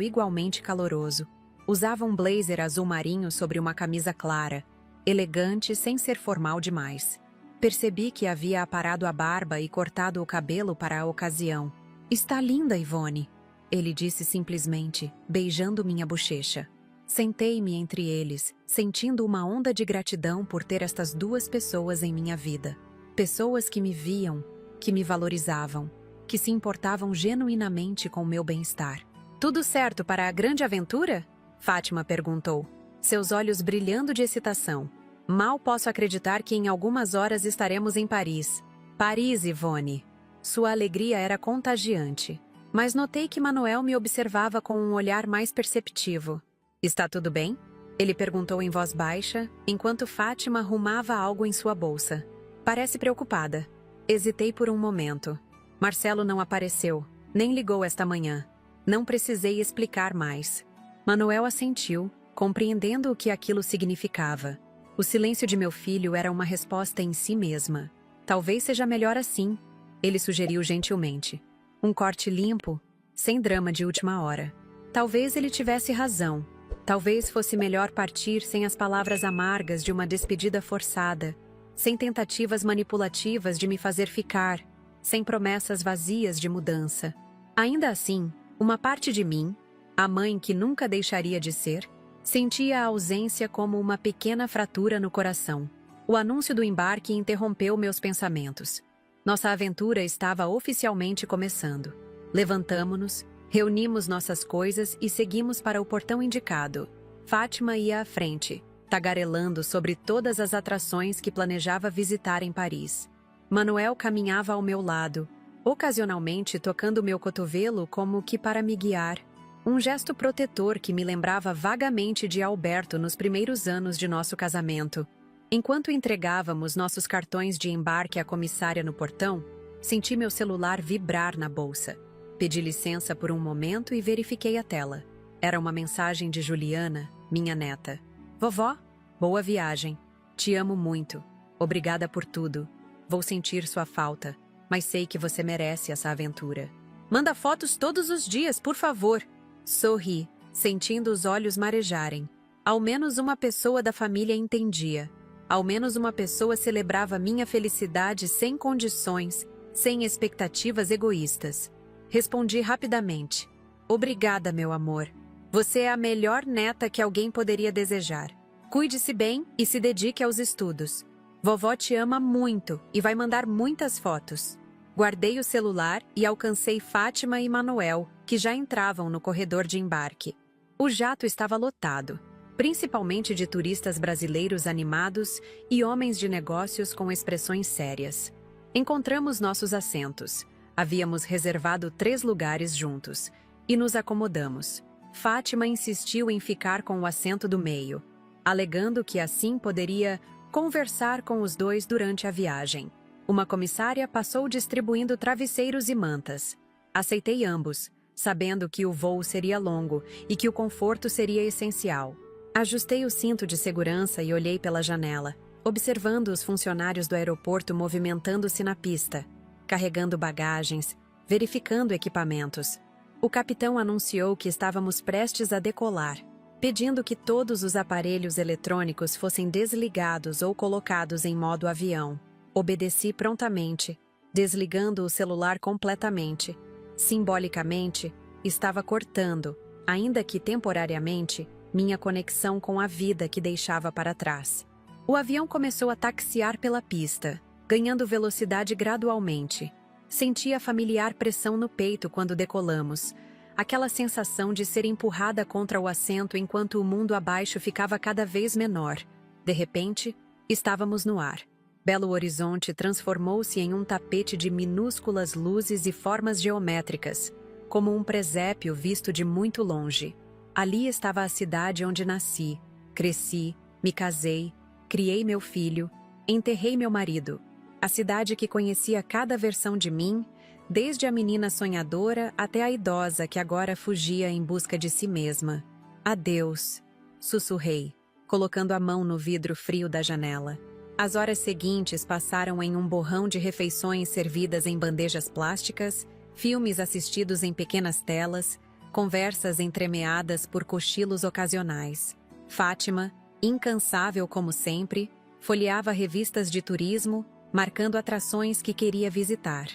igualmente caloroso. Usava um blazer azul marinho sobre uma camisa clara, elegante sem ser formal demais. Percebi que havia aparado a barba e cortado o cabelo para a ocasião. Está linda, Ivone, ele disse simplesmente, beijando minha bochecha. Sentei-me entre eles, sentindo uma onda de gratidão por ter estas duas pessoas em minha vida. Pessoas que me viam, que me valorizavam, que se importavam genuinamente com o meu bem-estar. Tudo certo para a grande aventura? Fátima perguntou, seus olhos brilhando de excitação. Mal posso acreditar que em algumas horas estaremos em Paris. Paris, Ivone. Sua alegria era contagiante. Mas notei que Manuel me observava com um olhar mais perceptivo. Está tudo bem? Ele perguntou em voz baixa, enquanto Fátima arrumava algo em sua bolsa. Parece preocupada. Hesitei por um momento. Marcelo não apareceu, nem ligou esta manhã. Não precisei explicar mais. Manuel assentiu, compreendendo o que aquilo significava. O silêncio de meu filho era uma resposta em si mesma. Talvez seja melhor assim, ele sugeriu gentilmente. Um corte limpo, sem drama de última hora. Talvez ele tivesse razão. Talvez fosse melhor partir sem as palavras amargas de uma despedida forçada, sem tentativas manipulativas de me fazer ficar, sem promessas vazias de mudança. Ainda assim, uma parte de mim, a mãe que nunca deixaria de ser, sentia a ausência como uma pequena fratura no coração. O anúncio do embarque interrompeu meus pensamentos. Nossa aventura estava oficialmente começando. Levantamo-nos, reunimos nossas coisas e seguimos para o portão indicado. Fátima ia à frente, tagarelando sobre todas as atrações que planejava visitar em Paris. Manuel caminhava ao meu lado, ocasionalmente tocando meu cotovelo como que para me guiar. Um gesto protetor que me lembrava vagamente de Alberto nos primeiros anos de nosso casamento. Enquanto entregávamos nossos cartões de embarque à comissária no portão, senti meu celular vibrar na bolsa. Pedi licença por um momento e verifiquei a tela. Era uma mensagem de Juliana, minha neta. Vovó, boa viagem. Te amo muito. Obrigada por tudo. Vou sentir sua falta, mas sei que você merece essa aventura. Manda fotos todos os dias, por favor. Sorri, sentindo os olhos marejarem. Ao menos uma pessoa da família entendia. Ao menos uma pessoa celebrava minha felicidade sem condições, sem expectativas egoístas. Respondi rapidamente. Obrigada, meu amor. Você é a melhor neta que alguém poderia desejar. Cuide-se bem e se dedique aos estudos. Vovó te ama muito e vai mandar muitas fotos. Guardei o celular e alcancei Fátima e Manuel, que já entravam no corredor de embarque. O jato estava lotado, principalmente de turistas brasileiros animados e homens de negócios com expressões sérias. Encontramos nossos assentos. Havíamos reservado 3 lugares juntos e nos acomodamos. Fátima insistiu em ficar com o assento do meio, alegando que assim poderia conversar com os dois durante a viagem. Uma comissária passou distribuindo travesseiros e mantas. Aceitei ambos, sabendo que o voo seria longo e que o conforto seria essencial. Ajustei o cinto de segurança e olhei pela janela, observando os funcionários do aeroporto movimentando-se na pista, carregando bagagens, verificando equipamentos. O capitão anunciou que estávamos prestes a decolar, pedindo que todos os aparelhos eletrônicos fossem desligados ou colocados em modo avião. Obedeci prontamente, desligando o celular completamente. Simbolicamente, estava cortando, ainda que temporariamente, minha conexão com a vida que deixava para trás. O avião começou a taxiar pela pista, ganhando velocidade gradualmente. Senti a familiar pressão no peito quando decolamos, aquela sensação de ser empurrada contra o assento enquanto o mundo abaixo ficava cada vez menor. De repente, estávamos no ar. Belo Horizonte transformou-se em um tapete de minúsculas luzes e formas geométricas, como um presépio visto de muito longe. Ali estava a cidade onde nasci, cresci, me casei, criei meu filho, enterrei meu marido. A cidade que conhecia cada versão de mim, desde a menina sonhadora até a idosa que agora fugia em busca de si mesma. Adeus, sussurrei, colocando a mão no vidro frio da janela. As horas seguintes passaram em um borrão de refeições servidas em bandejas plásticas, filmes assistidos em pequenas telas, conversas entremeadas por cochilos ocasionais. Fátima, incansável como sempre, folheava revistas de turismo, marcando atrações que queria visitar.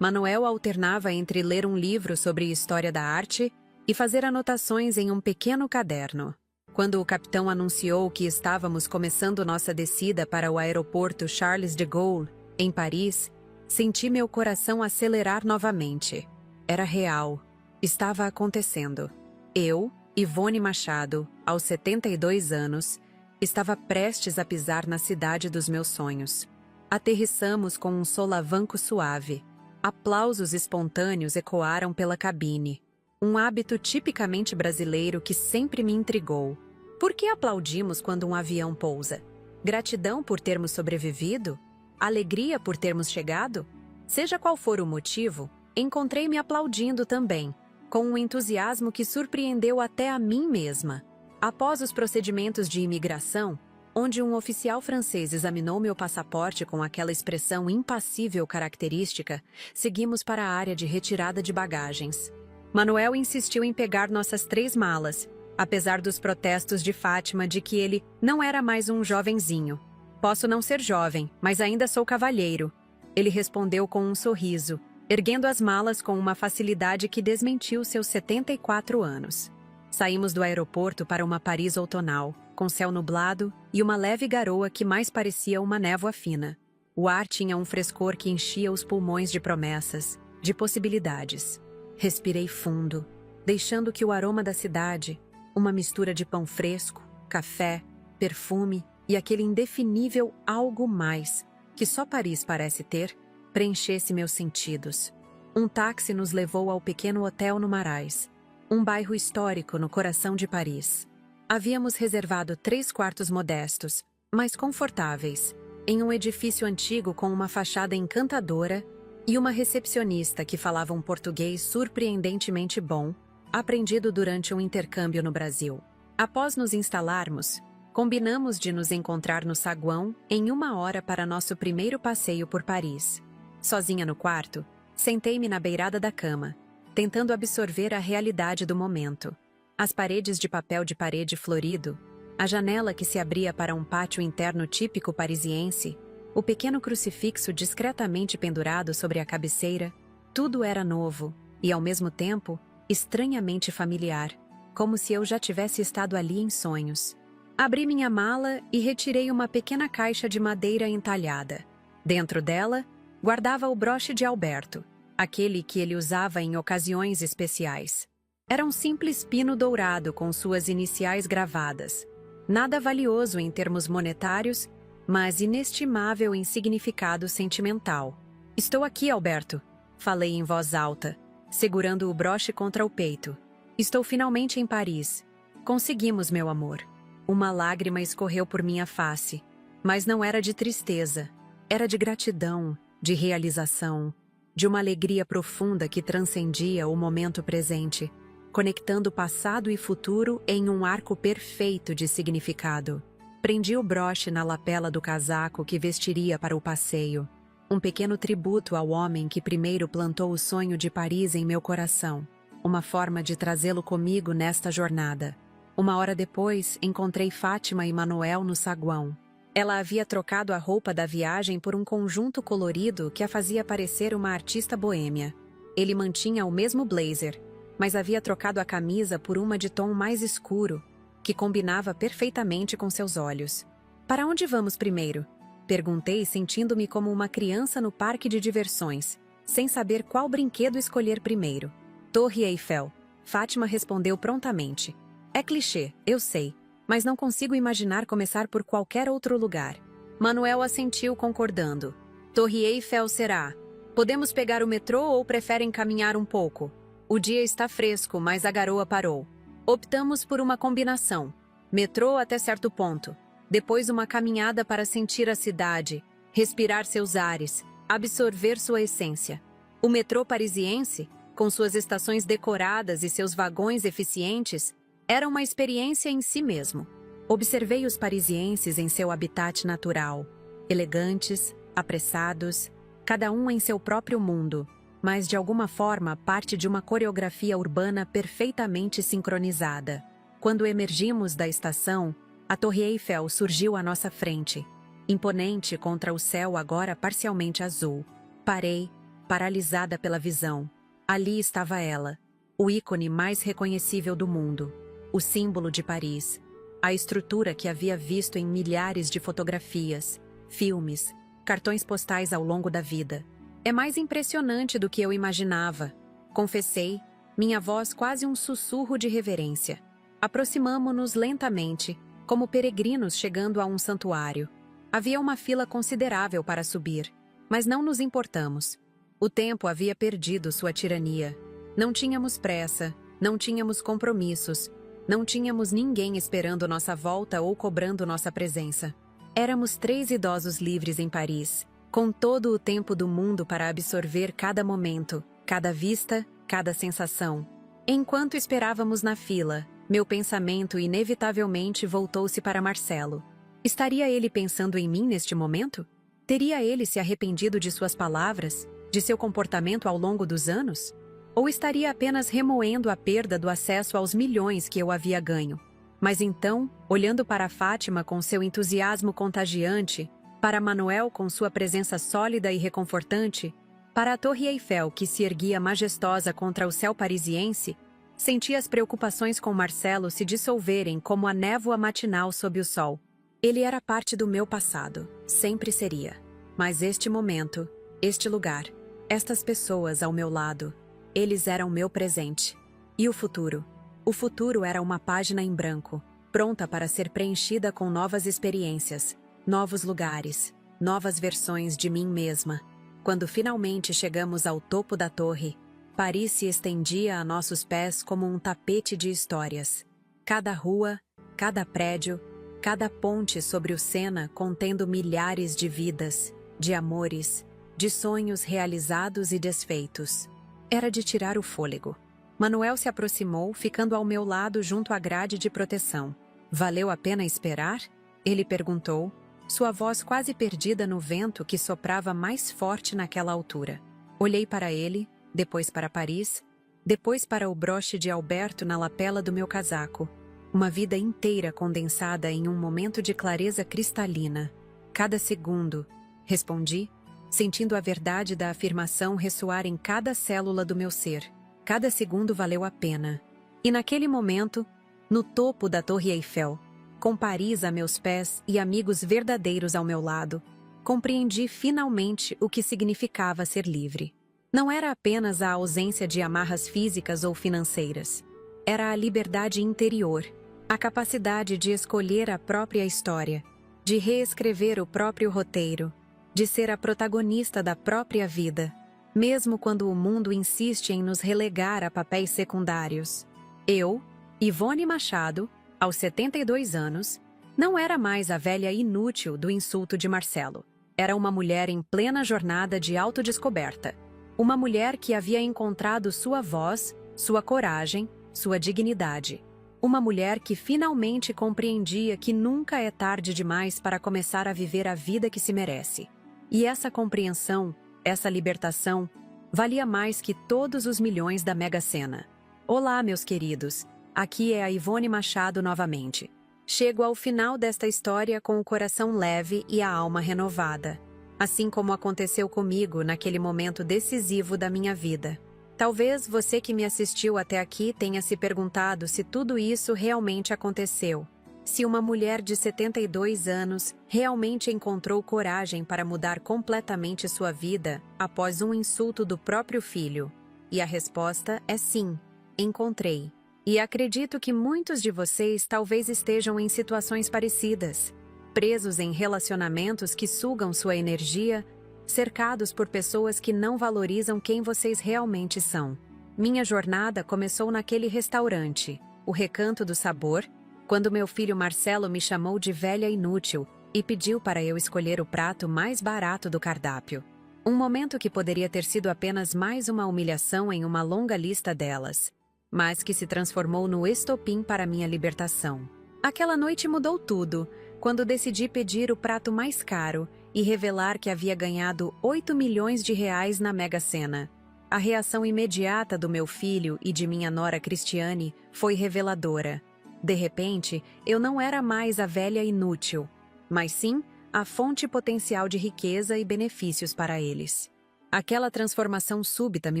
Manuel alternava entre ler um livro sobre história da arte e fazer anotações em um pequeno caderno. Quando o capitão anunciou que estávamos começando nossa descida para o aeroporto Charles de Gaulle, em Paris, senti meu coração acelerar novamente. Era real. Estava acontecendo. Eu, Ivone Machado, aos 72 anos, estava prestes a pisar na cidade dos meus sonhos. Aterrissamos com um solavanco suave. Aplausos espontâneos ecoaram pela cabine. Um hábito tipicamente brasileiro que sempre me intrigou. Por que aplaudimos quando um avião pousa? Gratidão por termos sobrevivido? Alegria por termos chegado? Seja qual for o motivo, encontrei-me aplaudindo também, com um entusiasmo que surpreendeu até a mim mesma. Após os procedimentos de imigração, onde um oficial francês examinou meu passaporte com aquela expressão impassível característica, seguimos para a área de retirada de bagagens. Manuel insistiu em pegar nossas 3 malas, apesar dos protestos de Fátima de que ele não era mais um jovenzinho. Posso não ser jovem, mas ainda sou cavalheiro. Ele respondeu com um sorriso, erguendo as malas com uma facilidade que desmentiu seus 74 anos. Saímos do aeroporto para uma Paris outonal, com céu nublado e uma leve garoa que mais parecia uma névoa fina. O ar tinha um frescor que enchia os pulmões de promessas, de possibilidades. Respirei fundo, deixando que o aroma da cidade, uma mistura de pão fresco, café, perfume e aquele indefinível algo mais, que só Paris parece ter, preenchesse meus sentidos. Um táxi nos levou ao pequeno hotel no Marais, um bairro histórico no coração de Paris. Havíamos reservado 3 quartos modestos, mas confortáveis, em um edifício antigo com uma fachada encantadora e uma recepcionista que falava um português surpreendentemente bom, aprendido durante um intercâmbio no Brasil. Após nos instalarmos, combinamos de nos encontrar no saguão em 1 hora para nosso primeiro passeio por Paris. Sozinha no quarto, sentei-me na beirada da cama, tentando absorver a realidade do momento. As paredes de papel de parede florido, a janela que se abria para um pátio interno típico parisiense, o pequeno crucifixo discretamente pendurado sobre a cabeceira, tudo era novo e, ao mesmo tempo, estranhamente familiar, como se eu já tivesse estado ali em sonhos. Abri minha mala e retirei uma pequena caixa de madeira entalhada. Dentro dela, guardava o broche de Alberto, aquele que ele usava em ocasiões especiais. Era um simples pino dourado com suas iniciais gravadas. Nada valioso em termos monetários, mas inestimável em significado sentimental. "Estou aqui, Alberto", falei em voz alta, segurando o broche contra o peito. "Estou finalmente em Paris. Conseguimos, meu amor." Uma lágrima escorreu por minha face, mas não era de tristeza. Era de gratidão, de realização, de uma alegria profunda que transcendia o momento presente, conectando passado e futuro em um arco perfeito de significado. Prendi o broche na lapela do casaco que vestiria para o passeio. Um pequeno tributo ao homem que primeiro plantou o sonho de Paris em meu coração. Uma forma de trazê-lo comigo nesta jornada. 1 hora depois, encontrei Fátima e Manuel no saguão. Ela havia trocado a roupa da viagem por um conjunto colorido que a fazia parecer uma artista boêmia. Ele mantinha o mesmo blazer, mas havia trocado a camisa por uma de tom mais escuro, que combinava perfeitamente com seus olhos. "Para onde vamos primeiro?" Perguntei, sentindo-me como uma criança no parque de diversões, sem saber qual brinquedo escolher primeiro. "Torre Eiffel", Fátima respondeu prontamente. "É clichê, eu sei, mas não consigo imaginar começar por qualquer outro lugar." Manuel assentiu concordando. "Torre Eiffel será. Podemos pegar o metrô ou preferem caminhar um pouco? O dia está fresco, mas a garoa parou. Optamos por uma combinação. Metrô até certo ponto. Depois uma caminhada para sentir a cidade, respirar seus ares, absorver sua essência. O metrô parisiense, com suas estações decoradas e seus vagões eficientes, era uma experiência em si mesmo. Observei os parisienses em seu habitat natural, elegantes, apressados, cada um em seu próprio mundo, mas de alguma forma parte de uma coreografia urbana perfeitamente sincronizada. Quando emergimos da estação, a Torre Eiffel surgiu à nossa frente. imponente contra o céu agora parcialmente azul. Parei, paralisada pela visão. Ali estava ela, o ícone mais reconhecível do mundo, o símbolo de Paris, a estrutura que havia visto em milhares de fotografias, filmes, cartões postais ao longo da vida. É mais impressionante do que eu imaginava, confessei, minha voz quase um sussurro de reverência. Aproximamo-nos lentamente, como peregrinos chegando a um santuário. Havia uma fila considerável para subir, mas não nos importamos. O tempo havia perdido sua tirania. Não tínhamos pressa, não tínhamos compromissos, não tínhamos ninguém esperando nossa volta ou cobrando nossa presença. Éramos 3 idosos livres em Paris, com todo o tempo do mundo para absorver cada momento, cada vista, cada sensação. Enquanto esperávamos na fila, meu pensamento inevitavelmente voltou-se para Marcelo. Estaria ele pensando em mim neste momento? Teria ele se arrependido de suas palavras, de seu comportamento ao longo dos anos? Ou estaria apenas remoendo a perda do acesso aos milhões que eu havia ganho? Mas então, olhando para Fátima com seu entusiasmo contagiante, para Manuel com sua presença sólida e reconfortante, para a Torre Eiffel que se erguia majestosa contra o céu parisiense, senti as preocupações com Marcelo se dissolverem como a névoa matinal sob o sol. Ele era parte do meu passado, sempre seria. Mas este momento, este lugar, estas pessoas ao meu lado, eles eram meu presente. E o futuro? O futuro era uma página em branco, pronta para ser preenchida com novas experiências, novos lugares, novas versões de mim mesma. Quando finalmente chegamos ao topo da torre, Paris se estendia a nossos pés como um tapete de histórias. Cada rua, cada prédio, cada ponte sobre o Sena contendo milhares de vidas, de amores, de sonhos realizados e desfeitos. Era de tirar o fôlego. Manuel se aproximou, ficando ao meu lado junto à grade de proteção. Valeu a pena esperar? Ele perguntou, sua voz quase perdida no vento que soprava mais forte naquela altura. Olhei para ele, depois para Paris, depois para o broche de Alberto na lapela do meu casaco. Uma vida inteira condensada em um momento de clareza cristalina. Cada segundo, respondi, sentindo a verdade da afirmação ressoar em cada célula do meu ser. Cada segundo valeu a pena. E naquele momento, no topo da Torre Eiffel, com Paris a meus pés e amigos verdadeiros ao meu lado, compreendi finalmente o que significava ser livre. Não era apenas a ausência de amarras físicas ou financeiras. Era a liberdade interior, a capacidade de escolher a própria história, de reescrever o próprio roteiro, de ser a protagonista da própria vida, mesmo quando o mundo insiste em nos relegar a papéis secundários. Eu, Ivone Machado, aos 72 anos, não era mais a velha inútil do insulto de Marcelo. Era uma mulher em plena jornada de autodescoberta. Uma mulher que havia encontrado sua voz, sua coragem, sua dignidade. Uma mulher que finalmente compreendia que nunca é tarde demais para começar a viver a vida que se merece. E essa compreensão, essa libertação, valia mais que todos os milhões da Mega Sena. Olá, meus queridos. Aqui é a Ivone Machado novamente. Chego ao final desta história com o coração leve e a alma renovada. Assim como aconteceu comigo naquele momento decisivo da minha vida. Talvez você que me assistiu até aqui tenha se perguntado se tudo isso realmente aconteceu. Se uma mulher de 72 anos realmente encontrou coragem para mudar completamente sua vida após um insulto do próprio filho. E a resposta é sim, encontrei. E acredito que muitos de vocês talvez estejam em situações parecidas, presos em relacionamentos que sugam sua energia, cercados por pessoas que não valorizam quem vocês realmente são. Minha jornada começou naquele restaurante, o Recanto do Sabor, quando meu filho Marcelo me chamou de velha inútil e pediu para eu escolher o prato mais barato do cardápio. Um momento que poderia ter sido apenas mais uma humilhação em uma longa lista delas, mas que se transformou no estopim para minha libertação. Aquela noite mudou tudo, quando decidi pedir o prato mais caro e revelar que havia ganhado 8 milhões de reais na Mega Sena. A reação imediata do meu filho e de minha nora Cristiane foi reveladora. De repente, eu não era mais a velha inútil, mas sim a fonte potencial de riqueza e benefícios para eles. Aquela transformação súbita me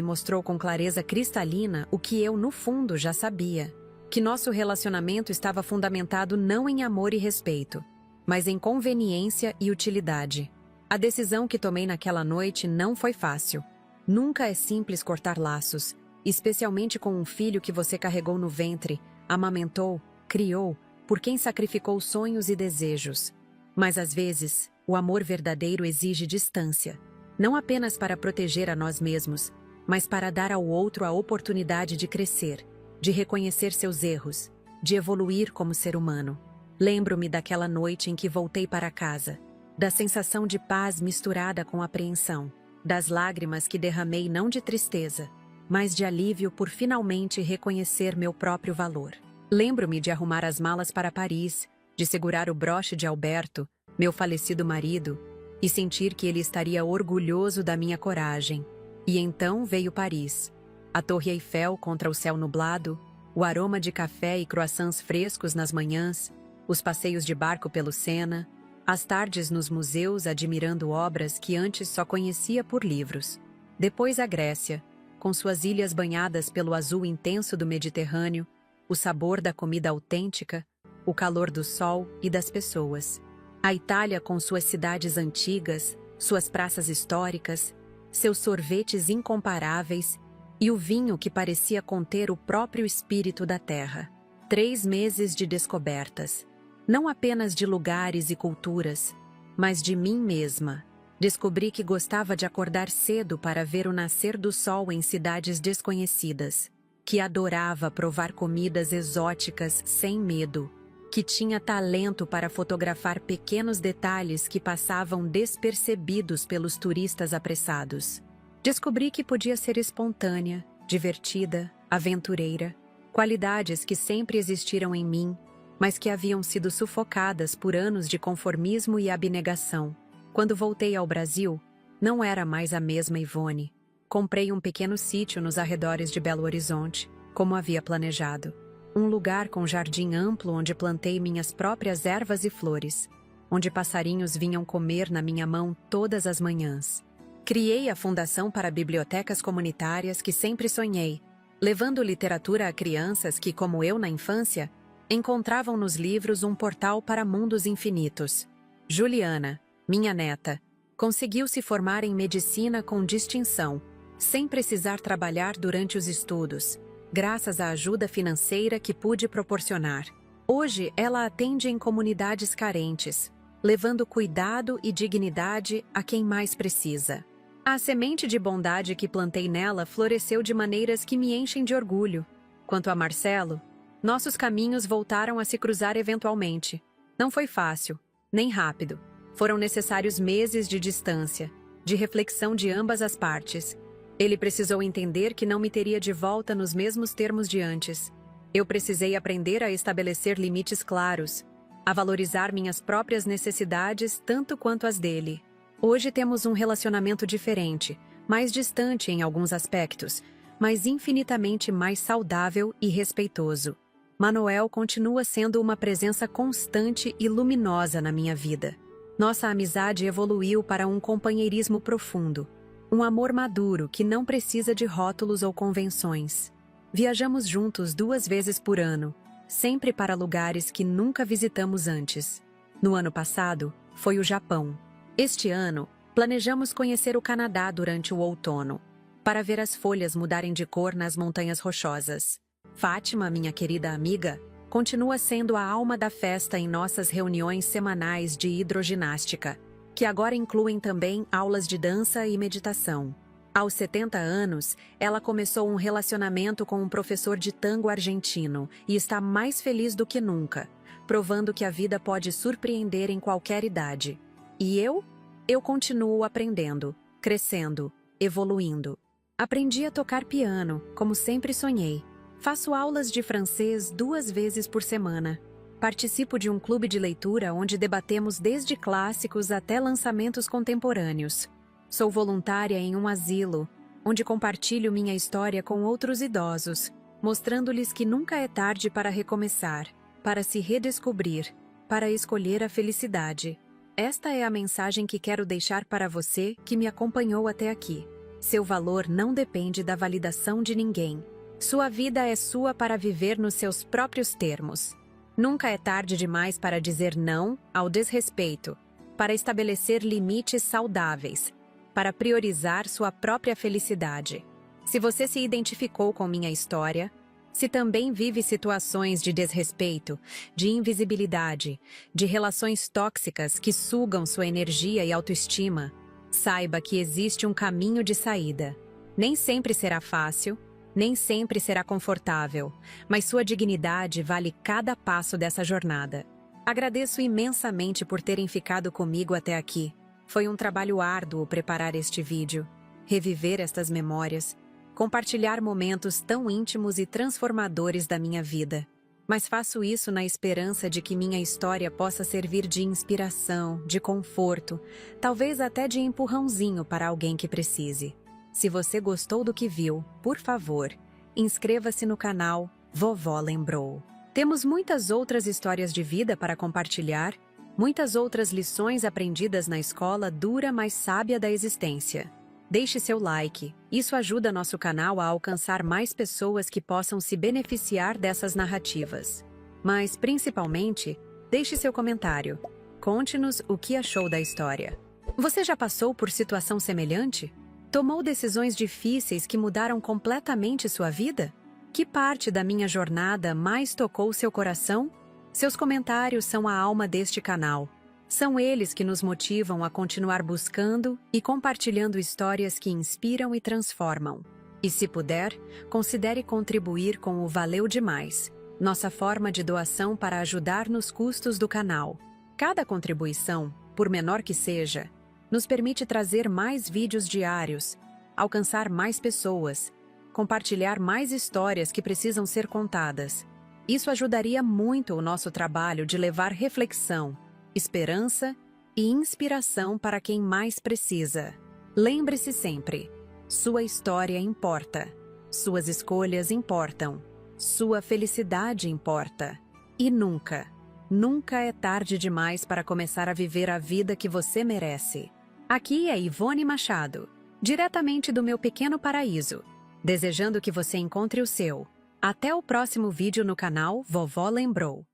mostrou com clareza cristalina o que eu, no fundo, já sabia: que nosso relacionamento estava fundamentado não em amor e respeito, mas em conveniência e utilidade. A decisão que tomei naquela noite não foi fácil. Nunca é simples cortar laços, especialmente com um filho que você carregou no ventre, amamentou, criou, por quem sacrificou sonhos e desejos. Mas às vezes, o amor verdadeiro exige distância, não apenas para proteger a nós mesmos, mas para dar ao outro a oportunidade de crescer, de reconhecer seus erros, de evoluir como ser humano. Lembro-me daquela noite em que voltei para casa, da sensação de paz misturada com apreensão, das lágrimas que derramei não de tristeza, mas de alívio por finalmente reconhecer meu próprio valor. Lembro-me de arrumar as malas para Paris, de segurar o broche de Alberto, meu falecido marido, e sentir que ele estaria orgulhoso da minha coragem. E então veio Paris. A Torre Eiffel contra o céu nublado, o aroma de café e croissants frescos nas manhãs, os passeios de barco pelo Sena, as tardes nos museus admirando obras que antes só conhecia por livros. Depois a Grécia, com suas ilhas banhadas pelo azul intenso do Mediterrâneo, o sabor da comida autêntica, o calor do sol e das pessoas. A Itália com suas cidades antigas, suas praças históricas, seus sorvetes incomparáveis e o vinho que parecia conter o próprio espírito da terra. 3 meses de descobertas, não apenas de lugares e culturas, mas de mim mesma. Descobri que gostava de acordar cedo para ver o nascer do sol em cidades desconhecidas, que adorava provar comidas exóticas sem medo, que tinha talento para fotografar pequenos detalhes que passavam despercebidos pelos turistas apressados. Descobri que podia ser espontânea, divertida, aventureira, qualidades que sempre existiram em mim, mas que haviam sido sufocadas por anos de conformismo e abnegação. Quando voltei ao Brasil, não era mais a mesma Ivone. Comprei um pequeno sítio nos arredores de Belo Horizonte, como havia planejado. Um lugar com jardim amplo onde plantei minhas próprias ervas e flores, onde passarinhos vinham comer na minha mão todas as manhãs. Criei a Fundação para Bibliotecas Comunitárias que sempre sonhei, levando literatura a crianças que, como eu na infância, encontravam nos livros um portal para mundos infinitos. Juliana, minha neta, conseguiu se formar em medicina com distinção, sem precisar trabalhar durante os estudos, graças à ajuda financeira que pude proporcionar. Hoje, ela atende em comunidades carentes, levando cuidado e dignidade a quem mais precisa. A semente de bondade que plantei nela floresceu de maneiras que me enchem de orgulho. Quanto a Marcelo, nossos caminhos voltaram a se cruzar eventualmente. Não foi fácil, nem rápido. Foram necessários meses de distância, de reflexão de ambas as partes. Ele precisou entender que não me teria de volta nos mesmos termos de antes. Eu precisei aprender a estabelecer limites claros, a valorizar minhas próprias necessidades tanto quanto as dele. Hoje temos um relacionamento diferente, mais distante em alguns aspectos, mas infinitamente mais saudável e respeitoso. Manoel continua sendo uma presença constante e luminosa na minha vida. Nossa amizade evoluiu para um companheirismo profundo, um amor maduro que não precisa de rótulos ou convenções. Viajamos juntos 2 vezes por ano, sempre para lugares que nunca visitamos antes. No ano passado, foi o Japão. Este ano, planejamos conhecer o Canadá durante o outono, para ver as folhas mudarem de cor nas montanhas rochosas. Fátima, minha querida amiga, continua sendo a alma da festa em nossas reuniões semanais de hidroginástica, que agora incluem também aulas de dança e meditação. Aos 70 anos, ela começou um relacionamento com um professor de tango argentino e está mais feliz do que nunca, provando que a vida pode surpreender em qualquer idade. E eu? Eu continuo aprendendo, crescendo, evoluindo. Aprendi a tocar piano, como sempre sonhei. Faço aulas de francês 2 vezes por semana. Participo de um clube de leitura onde debatemos desde clássicos até lançamentos contemporâneos. Sou voluntária em um asilo, onde compartilho minha história com outros idosos, mostrando-lhes que nunca é tarde para recomeçar, para se redescobrir, para escolher a felicidade. Esta é a mensagem que quero deixar para você que me acompanhou até aqui. Seu valor não depende da validação de ninguém. Sua vida é sua para viver nos seus próprios termos. Nunca é tarde demais para dizer não ao desrespeito, para estabelecer limites saudáveis, para priorizar sua própria felicidade. Se você se identificou com minha história, se também vive situações de desrespeito, de invisibilidade, de relações tóxicas que sugam sua energia e autoestima, saiba que existe um caminho de saída. Nem sempre será fácil, nem sempre será confortável, mas sua dignidade vale cada passo dessa jornada. Agradeço imensamente por terem ficado comigo até aqui. Foi um trabalho árduo preparar este vídeo, reviver estas memórias, compartilhar momentos tão íntimos e transformadores da minha vida. Mas faço isso na esperança de que minha história possa servir de inspiração, de conforto, talvez até de empurrãozinho para alguém que precise. Se você gostou do que viu, por favor, inscreva-se no canal Vovó Lembrou. Temos muitas outras histórias de vida para compartilhar, muitas outras lições aprendidas na escola dura mas sábia da existência. Deixe seu like, isso ajuda nosso canal a alcançar mais pessoas que possam se beneficiar dessas narrativas. Mas, principalmente, deixe seu comentário. Conte-nos o que achou da história. Você já passou por situação semelhante? Tomou decisões difíceis que mudaram completamente sua vida? Que parte da minha jornada mais tocou seu coração? Seus comentários são a alma deste canal. São eles que nos motivam a continuar buscando e compartilhando histórias que inspiram e transformam. E se puder, considere contribuir com o Valeu Demais, nossa forma de doação para ajudar nos custos do canal. Cada contribuição, por menor que seja, nos permite trazer mais vídeos diários, alcançar mais pessoas, compartilhar mais histórias que precisam ser contadas. Isso ajudaria muito o nosso trabalho de levar reflexão, esperança e inspiração para quem mais precisa. Lembre-se sempre, sua história importa, suas escolhas importam, sua felicidade importa. E nunca, nunca é tarde demais para começar a viver a vida que você merece. Aqui é Ivone Machado, diretamente do meu pequeno paraíso, desejando que você encontre o seu. Até o próximo vídeo no canal Vovó Lembrou.